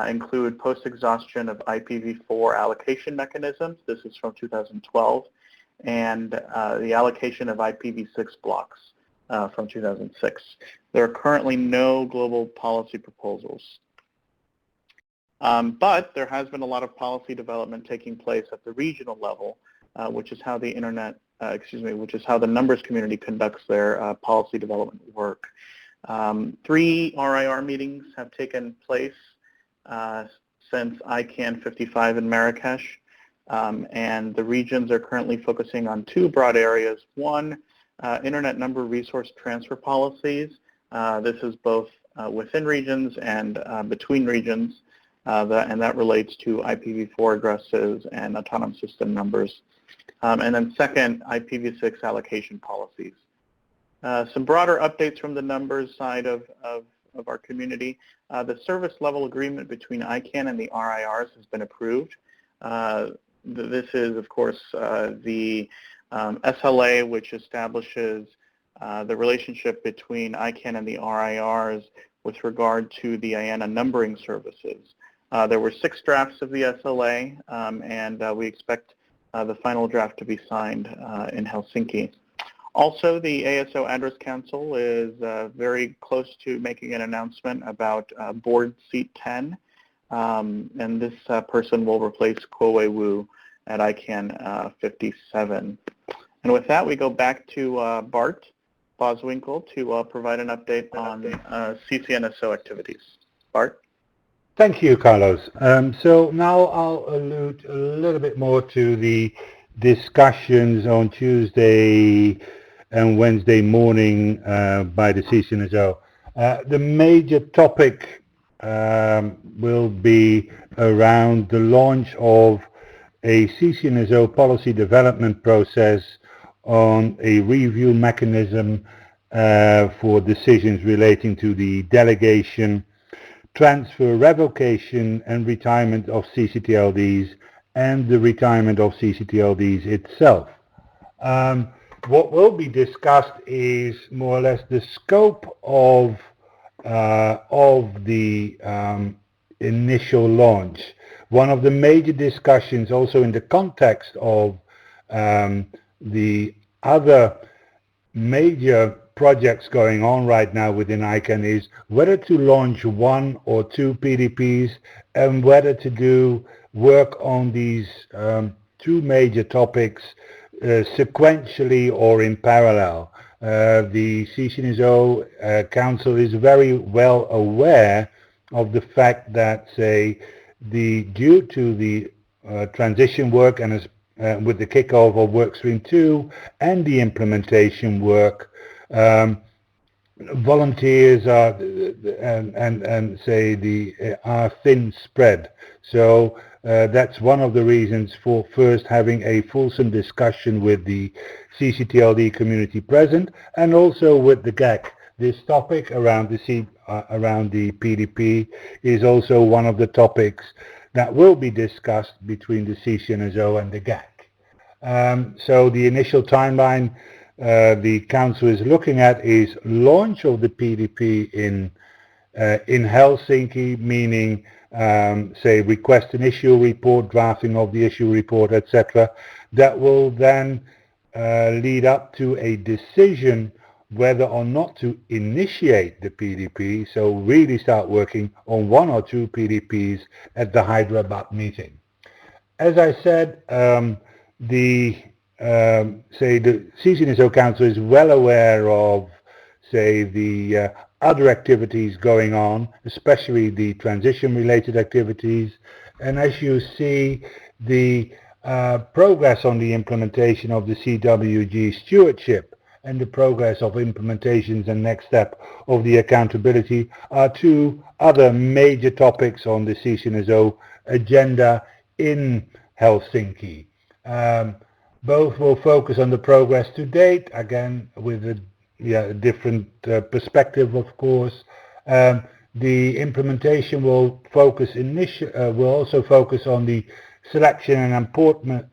include post-exhaustion of IPv4 allocation mechanisms. This is from 2012, and the allocation of IPv6 blocks from 2006. There are currently no global policy proposals. But there has been a lot of policy development taking place at the regional level, which is how the which is how the numbers community conducts their policy development work. 3 RIR meetings have taken place since ICANN 55 in Marrakesh, and the regions are currently focusing on 2 broad areas. One, Internet number resource transfer policies. This is both within regions and between regions, and that relates to IPv4 addresses and autonomous system numbers. And then second, IPv6 allocation policies. Some broader updates from the numbers side of our community. The service level agreement between ICANN and the RIRs has been approved. This is, of course, the SLA, which establishes the relationship between ICANN and the RIRs with regard to the IANA numbering services. There were 6 drafts of the SLA, and we expect the final draft to be signed in Helsinki. Also, the ASO Address Council is very close to making an announcement about board seat 10, and this person will replace Kuo Wu at ICANN 57. And with that, we go back to Bart Boswinkle to provide an update on CCNSO activities. Bart? Thank you, Carlos. So now I'll allude a little bit more to the discussions on Tuesday and Wednesday morning by the CCNSO. The major topic will be around the launch of a CCNSO policy development process on a review mechanism for decisions relating to the delegation, transfer, revocation and retirement of CCTLDs and the retirement of CCTLDs itself. What will be discussed is more or less the scope of the initial launch. One of the major discussions also in the context of the other major projects going on right now within ICANN is whether to launch 1 or 2 PDPs and whether to do work on these 2 major topics sequentially or in parallel. The CCNSO Council is very well aware of the fact that, say, due to the transition work and with the kickoff of Workstream 2 and the implementation work, volunteers are are thin spread. So that's one of the reasons for first having a fulsome discussion with the CCTLD community present and also with the GAC. This topic around the PDP is also one of the topics that will be discussed between the CCNSO and the GAC. So the initial timeline the Council is looking at is launch of the PDP in Helsinki, meaning say request an issue report, drafting of the issue report, etc. That will then lead up to a decision whether or not to initiate the PDP, so really start working on one or two PDPs at the Hyderabad meeting. As I said, the CCNSO Council is well aware of, say, the other activities going on, especially the transition-related activities, and as you see, the progress on the implementation of the CWG stewardship and the progress of implementations and next step of the accountability are two other major topics on the CCNSO agenda in Helsinki. Both will focus on the progress to date, again with a different perspective, of course. The implementation will also focus on the selection and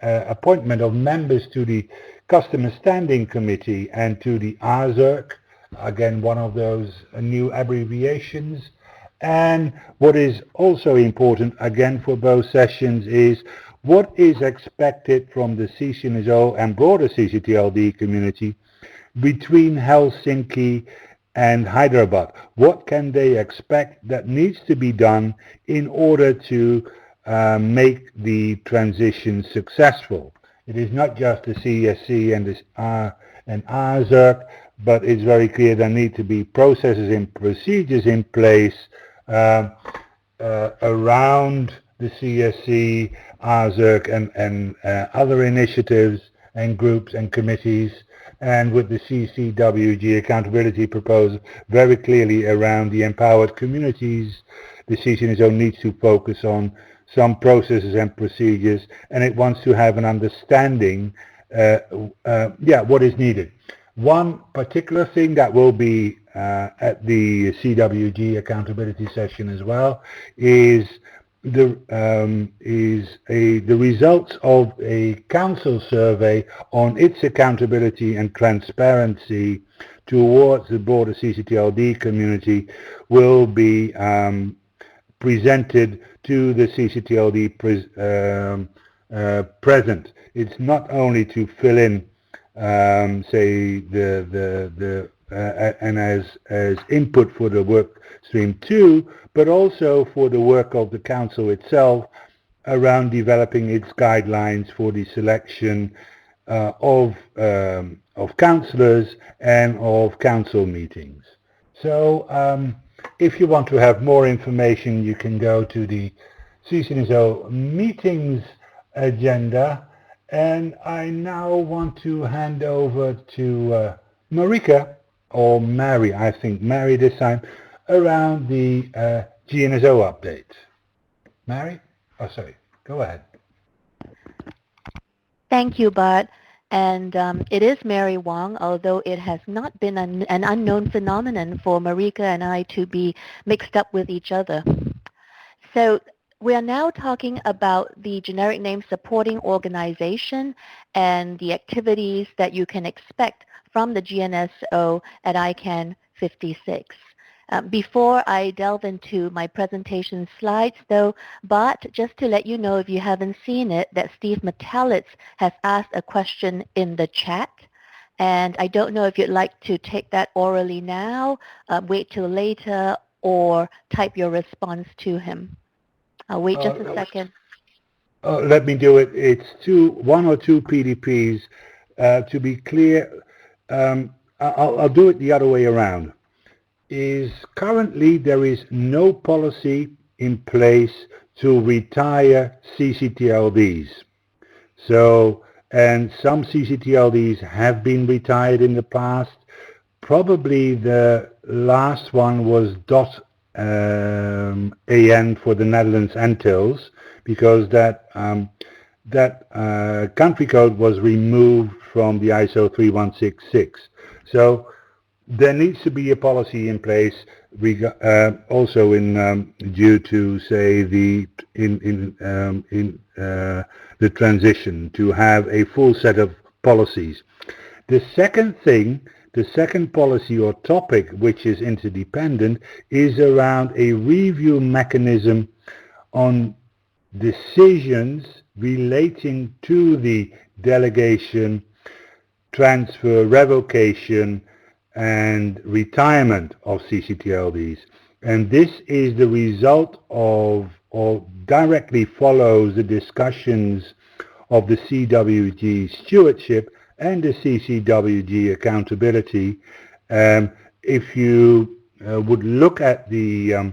appointment of members to the Customer Standing Committee and to the ASERC, again one of those new abbreviations. And what is also important, again for both sessions, is what is expected from the CCNSO and broader CCTLD community between Helsinki and Hyderabad. What can they expect that needs to be done in order to make the transition successful? It is not just the CSC and ASERC, but it's very clear there need to be processes and procedures in place around the CSC, ASERC and other initiatives and groups and committees, and with the CCWG accountability proposal very clearly around the empowered communities. The CCNSO needs to focus on some processes and procedures, and it wants to have an understanding what is needed. One particular thing that will be at the CWG accountability session as well is the results of a council survey on its accountability and transparency towards the broader CCTLD community will be presented to the CCTLD present. It's not only to fill in, say, and as input for the work stream 2, but also for the work of the council itself around developing its guidelines for the selection of councillors and of council meetings. So if you want to have more information, you can go to the CCNSO meetings agenda, and I now want to hand over to Marika, or Mary, I think Mary this time, around the GNSO update. Mary? Oh, sorry. Go ahead. Thank you, Bart. And it is Mary Wong, although it has not been an unknown phenomenon for Marika and I to be mixed up with each other. So we are now talking about the generic name supporting organization and the activities that you can expect from the GNSO at ICANN 56. Before I delve into my presentation slides, though, Bart, just to let you know if you haven't seen it, that Steve Metalitz has asked a question in the chat. And I don't know if you'd like to take that orally now, wait till later, or type your response to him. I'll wait just a second. Let me do it. It's one or two PDPs to be clear, I'll do it the other way around. Is currently there is no policy in place to retire CCTLDs. So, and some CCTLDs have been retired in the past. Probably the last one was .AN for the Netherlands Antilles, because that country code was removed from the ISO 3166. So there needs to be a policy in place, also in due to say the the transition, to have a full set of policies. The second thing, the second policy or topic which is interdependent, is around a review mechanism on decisions relating to the delegation, transfer, revocation and retirement of CCTLDs. And this is the result of, or directly follows the discussions of the CWG stewardship and the CCWG accountability. If you would look at the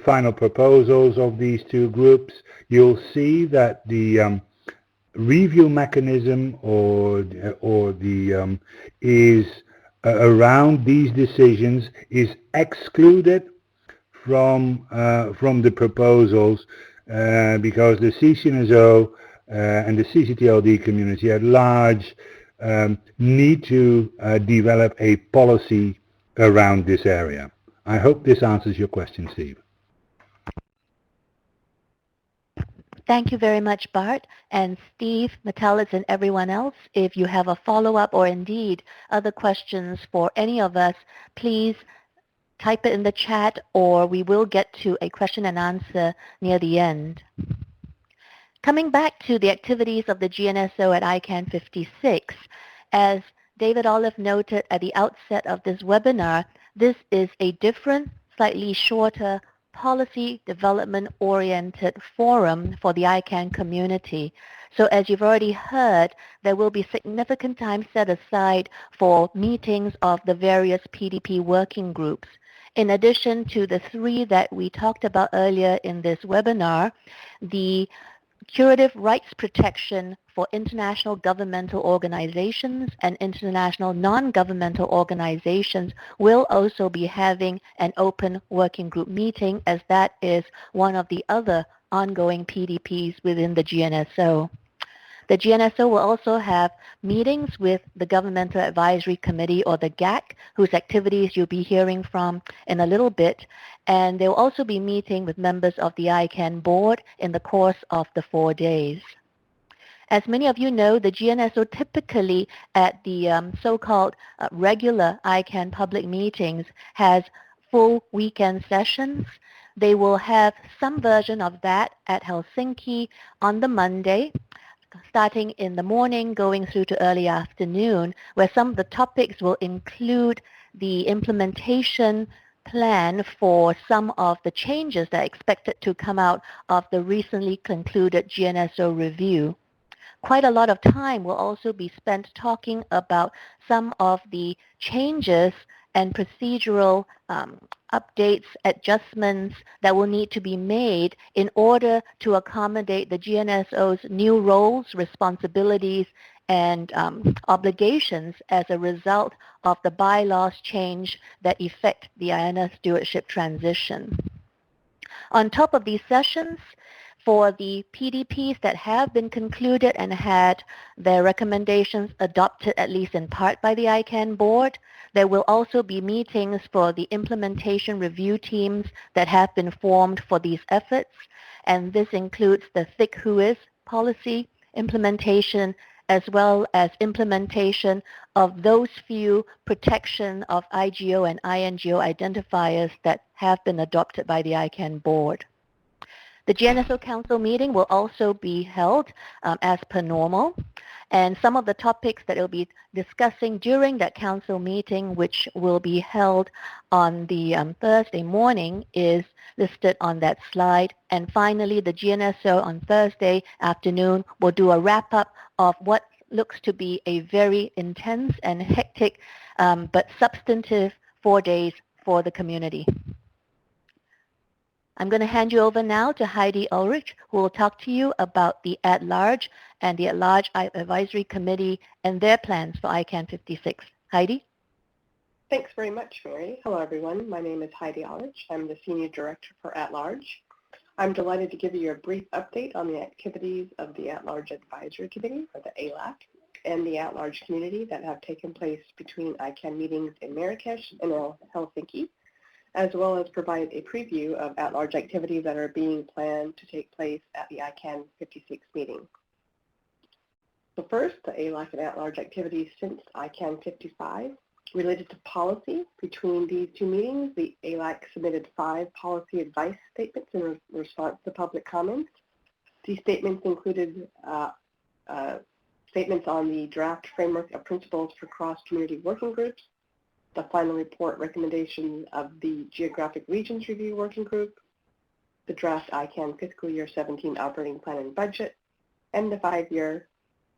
final proposals of these two groups, you'll see that the review mechanism is around these decisions is excluded from the proposals because the CCNSO and the CCTLD community at large need to develop a policy around this area. I hope this answers your question, Steve. Thank you very much, Bart. And Steve, Metellus, and everyone else, if you have a follow-up or indeed other questions for any of us, please type it in the chat, or we will get to a question and answer near the end. Coming back to the activities of the GNSO at ICANN 56, as David Olive noted at the outset of this webinar, this is a different, slightly shorter, policy development-oriented forum for the ICANN community. So as you've already heard, there will be significant time set aside for meetings of the various PDP working groups. In addition to the three that we talked about earlier in this webinar, the curative rights protection for international governmental organizations and international non-governmental organizations will also be having an open working group meeting, as that is one of the other ongoing PDPs within the GNSO. The GNSO will also have meetings with the Governmental Advisory Committee, or the GAC, whose activities you'll be hearing from in a little bit. And they will also be meeting with members of the ICANN board in the course of the 4 days. As many of you know, the GNSO typically at the so-called regular ICANN public meetings has full weekend sessions. They will have some version of that at Helsinki on the Monday, starting in the morning, going through to early afternoon, where some of the topics will include the implementation plan for some of the changes that are expected to come out of the recently concluded GNSO review. Quite a lot of time will also be spent talking about some of the changes and procedural updates, adjustments that will need to be made in order to accommodate the GNSO's new roles, responsibilities, and obligations as a result of the bylaws change that affect the INS stewardship transition. On top of these sessions, for the PDPs that have been concluded and had their recommendations adopted at least in part by the ICANN board, there will also be meetings for the implementation review teams that have been formed for these efforts, and this includes the thick WHOIS policy implementation, as well as implementation of those few protection of IGO and INGO identifiers that have been adopted by the ICANN board. The GNSO Council meeting will also be held as per normal, and some of the topics that it will be discussing during that council meeting, which will be held on the Thursday morning, is listed on that slide. And finally, the GNSO on Thursday afternoon will do a wrap-up of what looks to be a very intense and hectic but substantive 4 days for the community. I'm going to hand you over now to Heidi Ulrich, who will talk to you about the at-large and the at-large advisory committee and their plans for ICANN 56. Heidi? Thanks very much, Mary. Hello, everyone. My name is Heidi Ulrich. I'm the Senior Director for At-Large. I'm delighted to give you a brief update on the activities of the At-Large Advisory Committee, or the ALAC, and the At-Large community that have taken place between ICANN meetings in Marrakesh and Helsinki, as well as provide a preview of at-large activities that are being planned to take place at the ICANN 56 meeting. So first, the ALAC and at-large activities since ICANN 55. Related to policy, between these two meetings, the ALAC submitted 5 policy advice statements in response to public comments. These statements included statements on the draft framework of principles for cross-community working groups, the final report recommendation of the Geographic Regions Review Working Group, the draft ICANN fiscal year 17 operating plan and budget, and the 5-year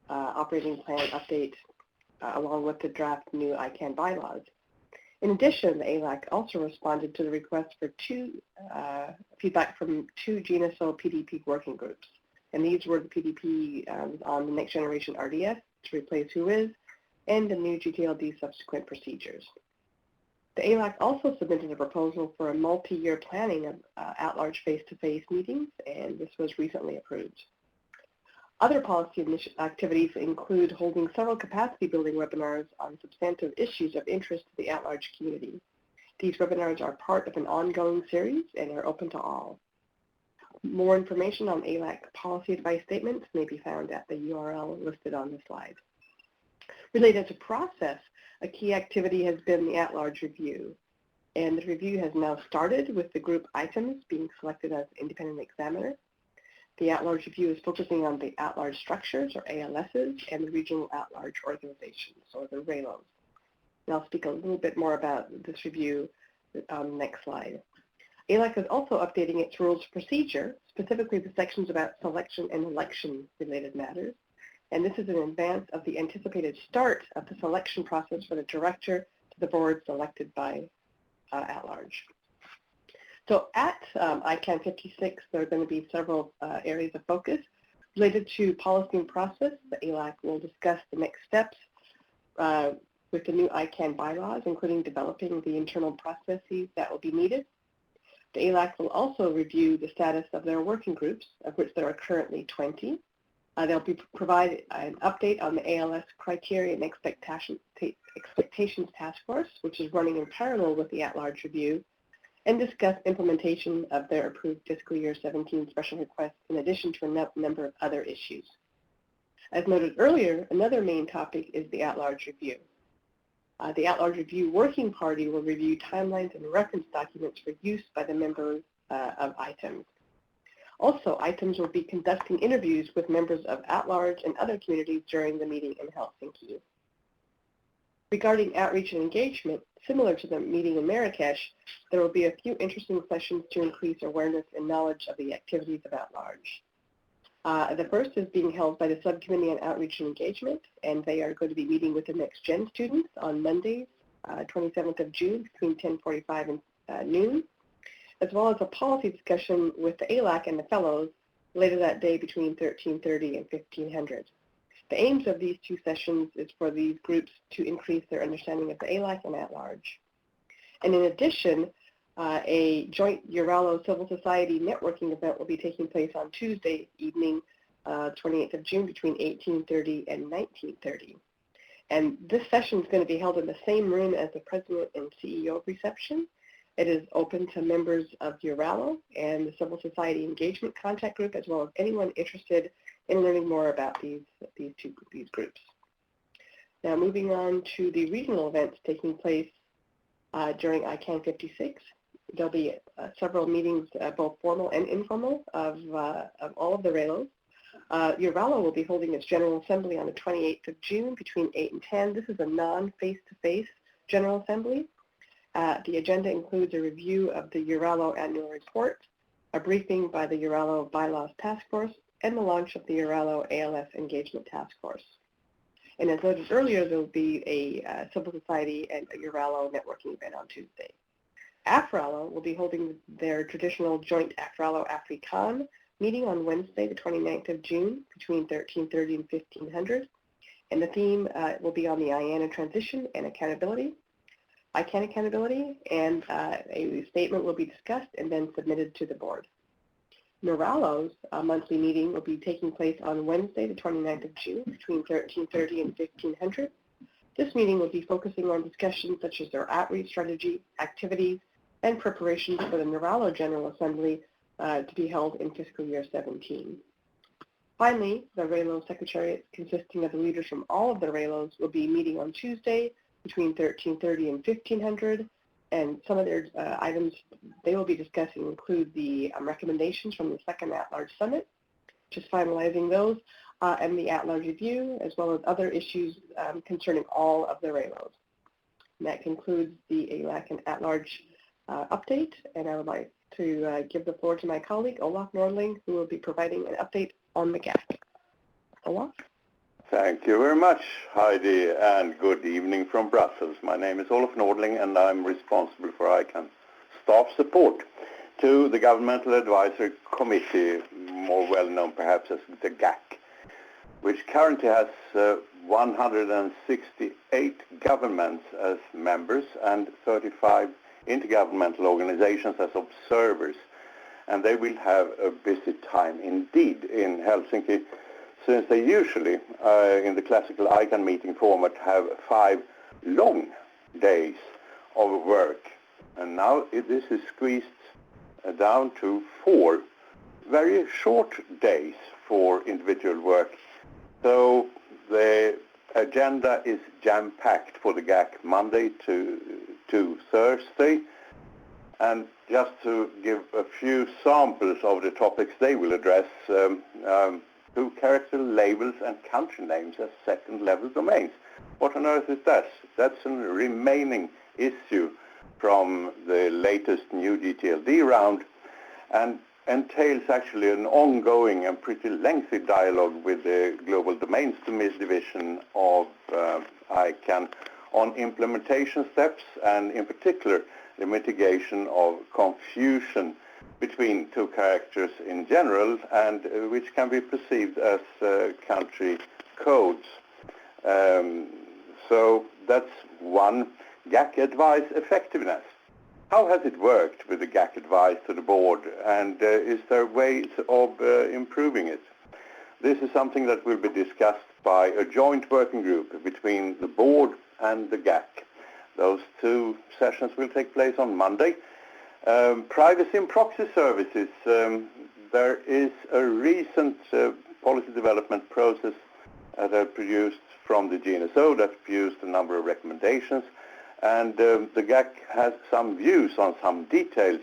operating plan update along with the draft new ICANN bylaws. In addition, the ALAC also responded to the request for feedback from 2 GNSO PDP working groups. And these were the PDP on the next generation RDS to replace WHOIS and the new GTLD subsequent procedures. The ALAC also submitted a proposal for a multi-year planning of at-large face-to-face meetings, and this was recently approved. Other policy activities include holding several capacity building webinars on substantive issues of interest to the at-large community. These webinars are part of an ongoing series and are open to all. More information on ALAC policy advice statements may be found at the URL listed on the slide. Related to process, a key activity has been the at-large review, and the review has now started with the group items being selected as independent examiner. The at-large review is focusing on the at-large structures, or ALSs, and the regional at-large organizations, or the RALOs. And I'll speak a little bit more about this review on the next slide. ALAC is also updating its rules of procedure, specifically the sections about selection and election-related matters. And this is in advance of the anticipated start of the selection process for the director to the board selected by at-large. So at ICANN 56, there are going to be several areas of focus. Related to policy and process, the ALAC will discuss the next steps with the new ICANN bylaws, including developing the internal processes that will be needed. The ALAC will also review the status of their working groups, of which there are currently 20. They'll provide an update on the ALS criteria and expectations task force, which is running in parallel with the at-large review, and discuss implementation of their approved fiscal year 17 special requests in addition to a number of other issues. As noted earlier, another main topic is the at-large review. The at-large review working party will review timelines and reference documents for use by the members of ITEMs. Also, ITEMs will be conducting interviews with members of at-large and other communities during the meeting in Helsinki. Regarding outreach and engagement, similar to the meeting in Marrakesh, there will be a few interesting sessions to increase awareness and knowledge of the activities of at-large. The first is being held by the Subcommittee on Outreach and Engagement, and they are going to be meeting with the Next Gen students on Monday, 27th of June, between 10:45 and noon, as well as a policy discussion with the ALAC and the fellows later that day between 13:30 and 1500. The aims of these 2 sessions is for these groups to increase their understanding of the ALAC and at-large. And in addition, a joint Uralo civil society networking event will be taking place on Tuesday evening, 28th of June, between 18:30 and 19:30. And this session is going to be held in the same room as the President and CEO reception. It is open to members of Uralo and the Civil Society Engagement Contact Group, as well as anyone interested in learning more about these groups. Now, moving on to the regional events taking place during ICANN 56. There'll be several meetings, both formal and informal, of all of the RALOs. Uralo will be holding its General Assembly on the 28th of June between 8 and 10. This is a non-face-to-face General Assembly. The agenda includes a review of the Uralo annual report, a briefing by the Uralo Bylaws Task Force, and the launch of the Uralo ALS Engagement Task Force. And as noted earlier, there will be a civil society and a Uralo networking event on Tuesday. AFRALO will be holding their traditional joint AFRALO-AFRICANN meeting on Wednesday, the 29th of June, between 1330 and 1500. And the theme will be on the IANA transition and accountability, ICANN accountability, and a statement will be discussed and then submitted to the board. Neuralo's monthly meeting will be taking place on Wednesday, the 29th of June, between 1330 and 1500. This meeting will be focusing on discussions such as their outreach strategy, activities, and preparations for the Neuralo General Assembly to be held in fiscal year 17. Finally, the RALO Secretariat, consisting of the leaders from all of the RALOs, will be meeting on Tuesday between 1330 and 1500. And some of their items they will be discussing include the recommendations from the second at-large summit, just finalizing those, and the at-large review, as well as other issues concerning all of the RALOs. And that concludes the ALAC and at-large update, and I would like to give the floor to my colleague, Olaf Nordling, who will be providing an update on the GAC. Olaf? Thank you very much, Heidi, and good evening from Brussels. My name is Olaf Nordling, and I'm responsible for ICANN staff support to the Governmental Advisory Committee, more well known perhaps as the GAC, which currently has 168 governments as members and 35 intergovernmental organizations as observers. And they will have a busy time indeed in Helsinki, since they usually, in the classical ICANN meeting format, have 5 long days of work. And now this is squeezed down to 4 very short days for individual work. So the agenda is jam-packed for the GAC Monday to Thursday. And just to give a few samples of the topics they will address, two-character labels and country names as second-level domains. What on earth is that? That's a remaining issue from the latest new GTLD round and entails actually an ongoing and pretty lengthy dialogue with the Global Domains Division of ICANN on implementation steps and in particular the mitigation of confusion between two characters in general and which can be perceived as country codes. So that's one. GAC advice effectiveness. How has it worked with the GAC advice to the board, and is there ways of improving it? This is something that will be discussed by a joint working group between the board and the GAC. Those 2 sessions will take place on Monday. Privacy and proxy services. There is a recent policy development process that produced from the GNSO that produced a number of recommendations. And the GAC has some views on some details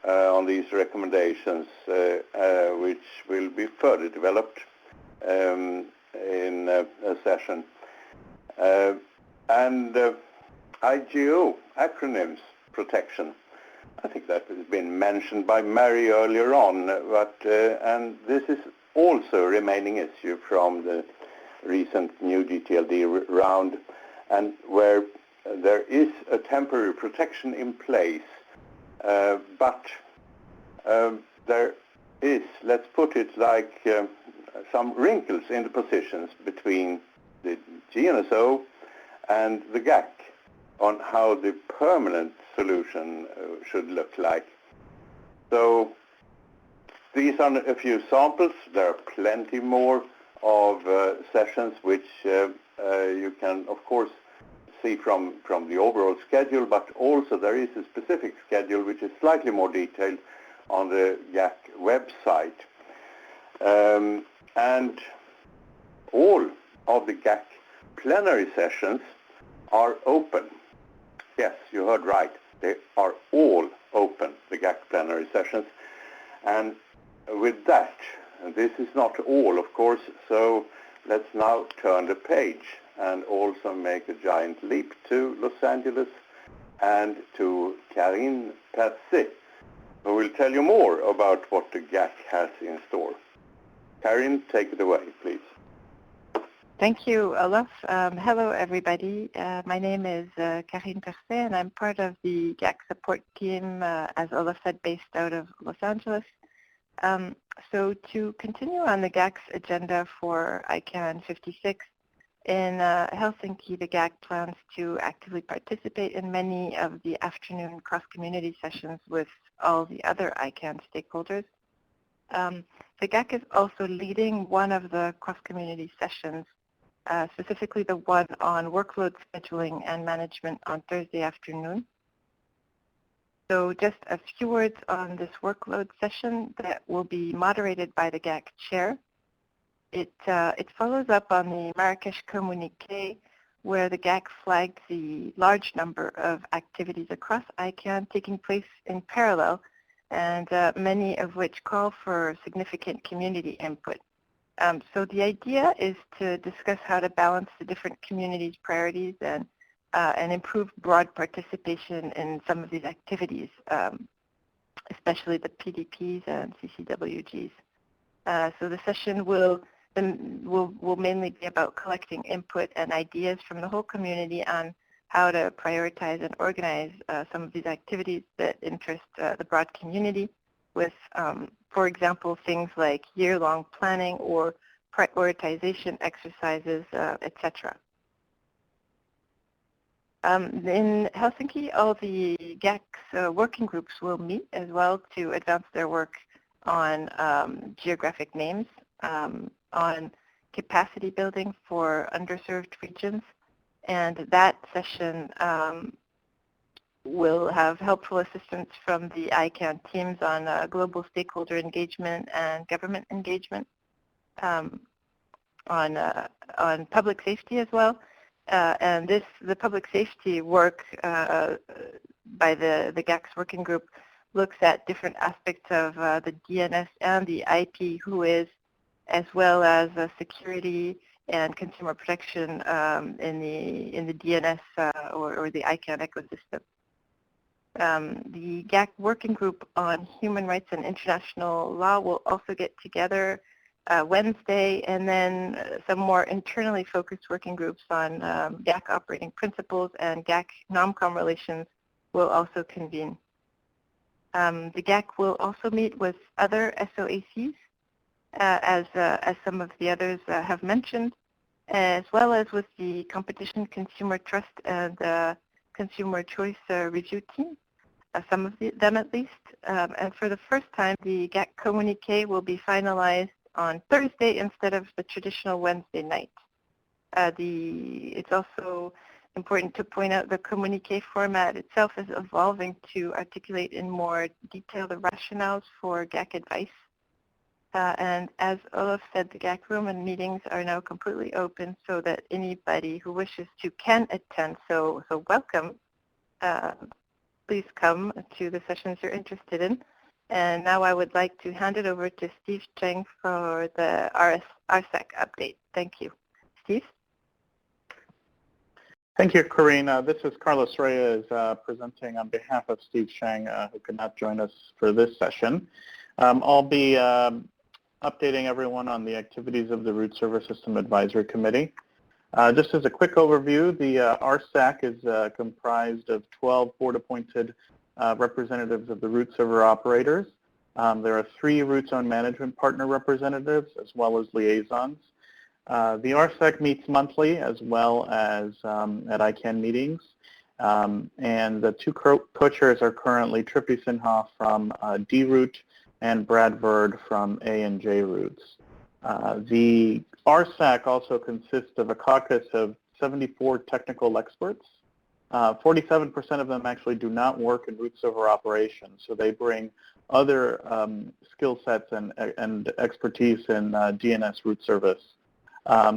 on these recommendations, which will be further developed in a session. And IGO, acronyms protection. I think that has been mentioned by Mary earlier on, but and this is also a remaining issue from the recent new GTLD round, and where there is a temporary protection in place, but there is, let's put it like, some wrinkles in the positions between the GNSO and the GAC on how the permanent solution should look like. So these are a few samples. There are plenty more of sessions which you can, of course, see from the overall schedule, but also there is a specific schedule which is slightly more detailed on the GAC website. And all of the GAC plenary sessions are open. Yes, you heard right. They are all open, the GAC plenary sessions. And with that, and this is not all, of course, so let's now turn the page and also make a giant leap to Los Angeles and to Karine Patsi, who will tell you more about what the GAC has in store. Karine, take it away, please. Thank you, Olaf. Hello, everybody. My name is Karine Percet, and I'm part of the GAC support team, as Olaf said, based out of Los Angeles. So to continue on the GAC's agenda for ICANN 56, in Helsinki, the GAC plans to actively participate in many of the afternoon cross-community sessions with all the other ICANN stakeholders. The GAC is also leading one of the cross-community sessions, specifically the one on workload scheduling and management on Thursday afternoon. So just a few words on this workload session that will be moderated by the GAC chair. It follows up on the Marrakesh communique, where the GAC flagged the large number of activities across ICANN taking place in parallel, and many of which call for significant community input. So the idea is to discuss how to balance the different communities' priorities and improve broad participation in some of these activities, especially the PDPs and CCWGs. So the session will mainly be about collecting input and ideas from the whole community on how to prioritize and organize some of these activities that interest the broad community with, for example, things like year-long planning or prioritization exercises, etc. In Helsinki, all the GAC's working groups will meet as well to advance their work on geographic names, on capacity building for underserved regions, and that session will have helpful assistance from the ICANN teams on global stakeholder engagement and government engagement, on public safety as well. And the public safety work by the GAC's working group looks at different aspects of the DNS and the IP whois, as well as security and consumer protection in the DNS or the ICANN ecosystem. The GAC working group on human rights and international law will also get together Wednesday, and then some more internally focused working groups on GAC operating principles and GAC NOMCOM relations will also convene. The GAC will also meet with other SOACs, as some of the others have mentioned, as well as with the Competition, Consumer Trust, and Consumer Choice Review team, some of them at least. And for the first time, the GAC communique will be finalized on Thursday instead of the traditional Wednesday night. It's also important to point out the communique format itself is evolving to articulate in more detail the rationales for GAC advice. And as Olaf said, the GAC room and meetings are now completely open so that anybody who wishes to can attend. So welcome. Please come to the sessions you're interested in. And now I would like to hand it over to Steve Cheng for the RSAC update. Thank you. Steve? Thank you, Karine. This is Carlos Reyes presenting on behalf of Steve Cheng, who could not join us for this session. I'll be updating everyone on the activities of the Root Server System Advisory Committee. Just as a quick overview, the RSAC is comprised of 12 board-appointed representatives of the root server operators. There are 3 root zone management partner representatives as well as liaisons. The RSAC meets monthly as well as at ICANN meetings. And the 2 co-chairs are currently Tripti Sinha from D-Root and Brad Verd from A&J Roots. The RSAC also consists of a caucus of 74 technical experts. 47% of them actually do not work in root server operations, so they bring other skill sets and expertise in DNS root service.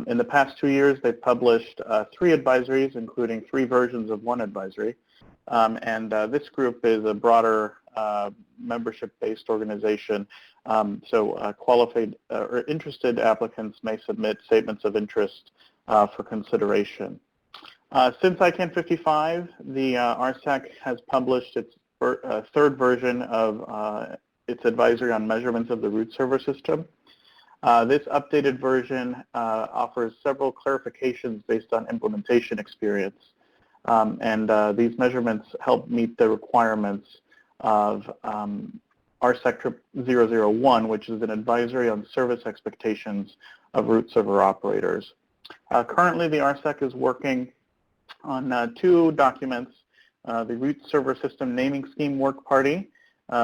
In the past 2 years, they've published 3 advisories, including 3 versions of 1 advisory. And this group is a broader membership-based organization, so qualified or interested applicants may submit statements of interest for consideration. Since ICANN 55, the RSAC has published its 3rd version of its advisory on measurements of the root server system. This updated version offers several clarifications based on implementation experience. These measurements help meet the requirements of RSEC 001, which is an advisory on service expectations of root server operators. Currently, the RSEC is working on 2 documents, the root server system naming scheme work party,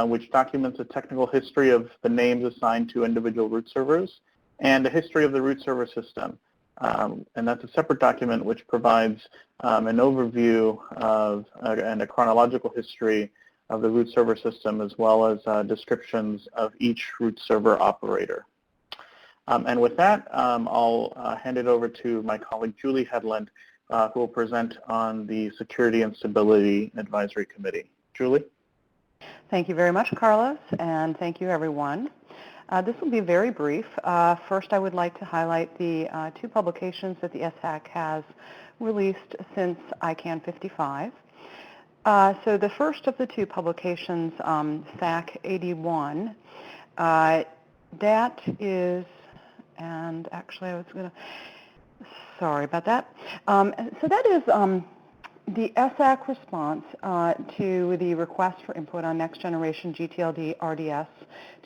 which documents a technical history of the names assigned to individual root servers, and a history of the root server system. And that's a separate document which provides an overview of and a chronological history of the root server system, as well as descriptions of each root server operator. And with that, I'll hand it over to my colleague Julie Hedlund, who will present on the Security and Stability Advisory Committee. Julie? Thank you very much, Carlos, and thank you, everyone. This will be very brief. First, I would like to highlight the 2 publications that the SAC has released since ICANN 55. So the first of the 2 publications, SAC 81, that is, and actually I was going to, sorry about that. So that is the SAC response to the request for input on next generation GTLD RDS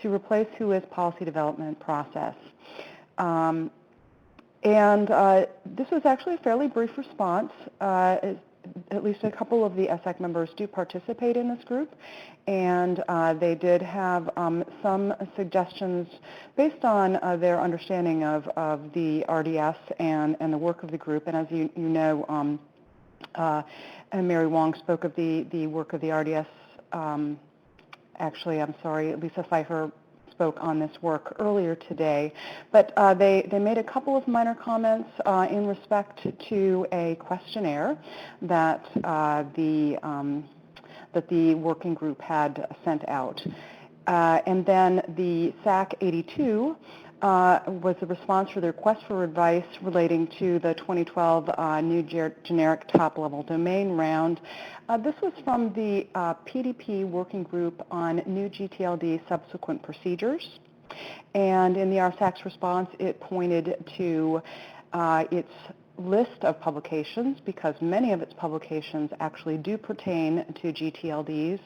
to replace WHOIS policy development process. And this was actually a fairly brief response. At least a couple of the SAC members do participate in this group, and they did have some suggestions based on their understanding of the RDS and the work of the group. And as you know, and Mary Wong spoke of the work of the RDS. Actually, I'm sorry, Lisa Pfeiffer spoke on this work earlier today, but they made a couple of minor comments in respect to a questionnaire that the working group had sent out. And then the SAC 82 was a response for the request for advice relating to the 2012 new generic top-level domain round. This was from the PDP working group on new GTLD subsequent procedures. And in the RSAC's response, it pointed to its list of publications, because many of its publications actually do pertain to GTLDs.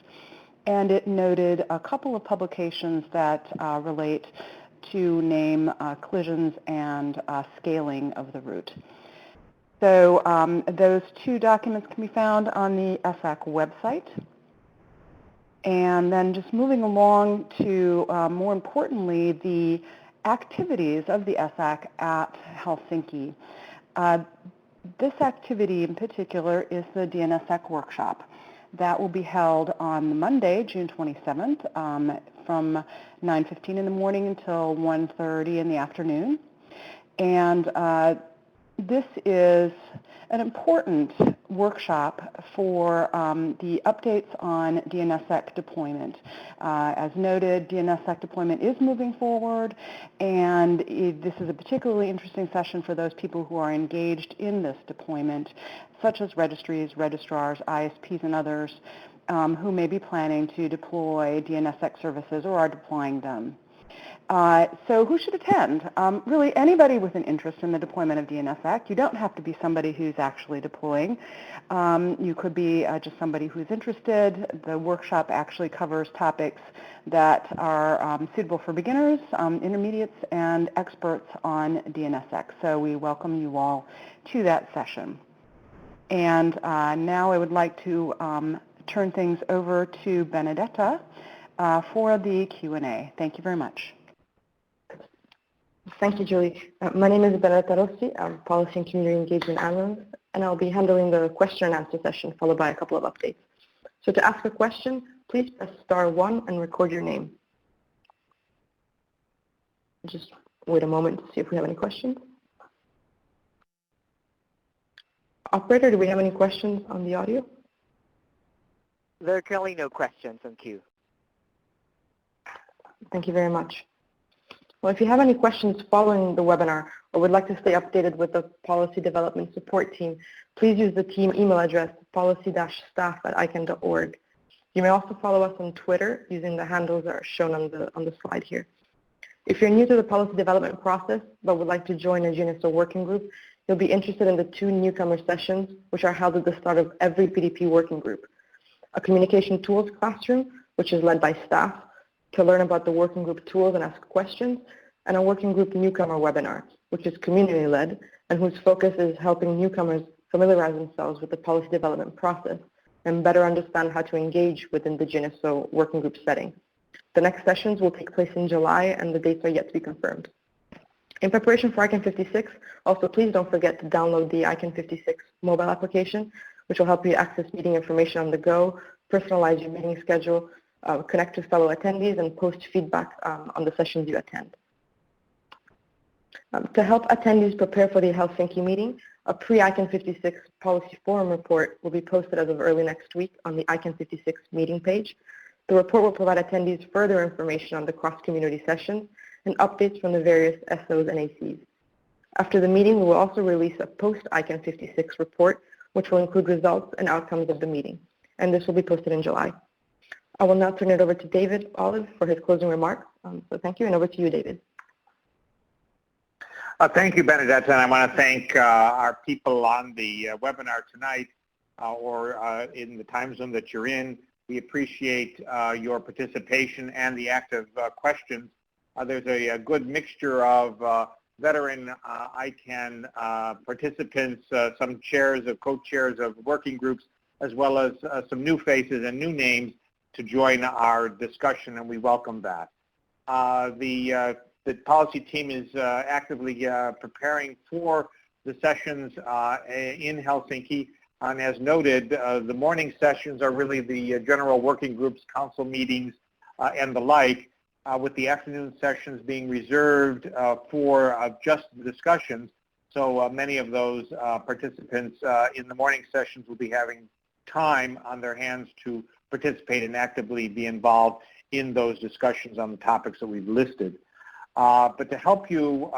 And it noted a couple of publications that relate to name collisions and scaling of the root. So those 2 documents can be found on the SAC website. And then just moving along to, more importantly, the activities of the SAC at Helsinki. This activity in particular is the DNSSEC workshop. That will be held on Monday, June 27th, from 9:15 in the morning until 1:30 in the afternoon. And this is an important workshop for the updates on DNSSEC deployment. As noted, DNSSEC deployment is moving forward, and this is a particularly interesting session for those people who are engaged in this deployment, such as registries, registrars, ISPs, and others who may be planning to deploy DNSSEC services or are deploying them. So who should attend? Really anybody with an interest in the deployment of DNSSEC. You don't have to be somebody who's actually deploying. You could be just somebody who's interested. The workshop actually covers topics that are suitable for beginners, intermediates, and experts on DNSSEC. So we welcome you all to that session. And now I would like to turn things over to Benedetta for the Q&A. Thank you very much. Thank you, Julie. My name is Benedetta Rossi. I'm Policy and Community Engagement Analyst, and I'll be handling the question and answer session, followed by a couple of updates. So to ask a question, please press *1 and record your name. Just wait a moment to see if we have any questions. Operator, do we have any questions on the audio? There are currently no questions in queue. Thank you very much. Well, if you have any questions following the webinar or would like to stay updated with the policy development support team, please use the team email address policy-staff@icann.org. You may also follow us on Twitter using the handles that are shown on the slide here. If you're new to the policy development process but would like to join a GNSO working group, you'll be interested in the 2 newcomer sessions, which are held at the start of every PDP working group. A communication tools classroom, which is led by staff, to learn about the working group tools and ask questions, and a working group newcomer webinar, which is community-led and whose focus is helping newcomers familiarize themselves with the policy development process and better understand how to engage within the GNSO working group setting. The next sessions will take place in July, and the dates are yet to be confirmed. In preparation for ICANN 56, also please don't forget to download the ICANN 56 mobile application, which will help you access meeting information on the go, personalize your meeting schedule, connect with fellow attendees, and post feedback on the sessions you attend. To help attendees prepare for the Helsinki meeting, a pre-ICANN 56 Policy Forum report will be posted as of early next week on the ICANN 56 meeting page. The report will provide attendees further information on the cross-community sessions and updates from the various SOs and ACs. After the meeting, we will also release a post-ICANN 56 report, which will include results and outcomes of the meeting, and this will be posted in July. I will now turn it over to David Olive for his closing remarks. So thank you, and over to you, David. Thank you, Benedetta, and I want to thank our people on the webinar tonight or in the time zone that you're in. We appreciate your participation and the active questions. There's a good mixture of veteran ICANN participants, some chairs of co-chairs of working groups, as well as some new faces and new names to join our discussion, and we welcome that. The policy team is actively preparing for the sessions in Helsinki. And as noted, the morning sessions are really the general working groups, council meetings, and the like, with the afternoon sessions being reserved for just the discussions. So many of those participants in the morning sessions will be having time on their hands to participate and actively be involved in those discussions on the topics that we've listed. But to help you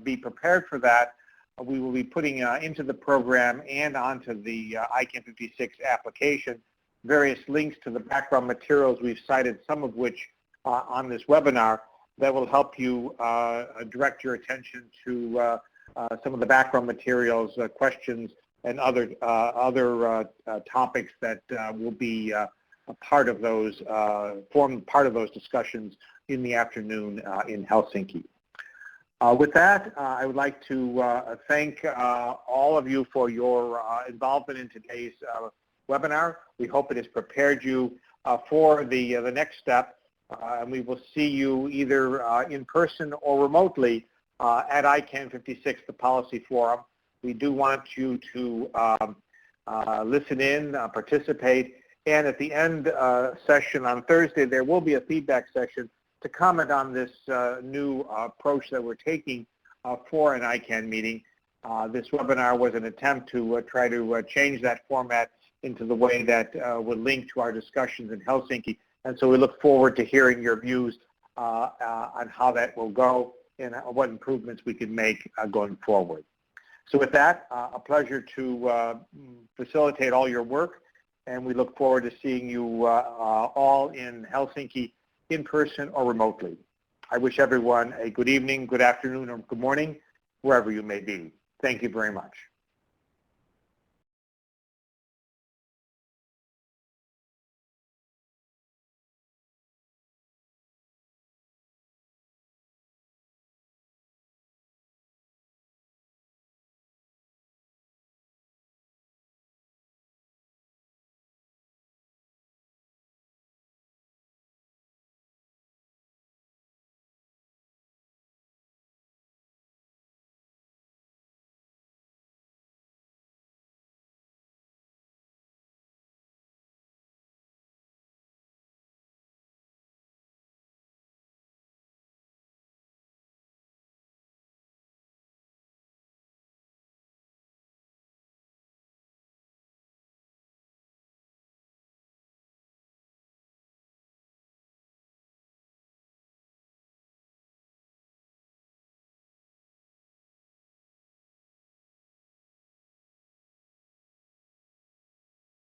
be prepared for that, we will be putting into the program and onto the ICANN 56 application various links to the background materials we've cited, some of which on this webinar, that will help you direct your attention to some of the background materials, questions, and other topics that will be a part of those, form part of those discussions in the afternoon in Helsinki. With that, I would like to thank all of you for your involvement in today's webinar. We hope it has prepared you for the next step, and we will see you either in person or remotely at ICANN 56, the Policy Forum. We do want you to listen in, participate, and at the end session on Thursday, there will be a feedback session to comment on this new approach that we're taking for an ICANN meeting. This webinar was an attempt to try to change that format into the way that would link to our discussions in Helsinki. And so we look forward to hearing your views on how that will go and what improvements we can make going forward. So with that, a pleasure to facilitate all your work, and we look forward to seeing you all in Helsinki in person or remotely. I wish everyone a good evening, good afternoon, or good morning, wherever you may be. Thank you very much.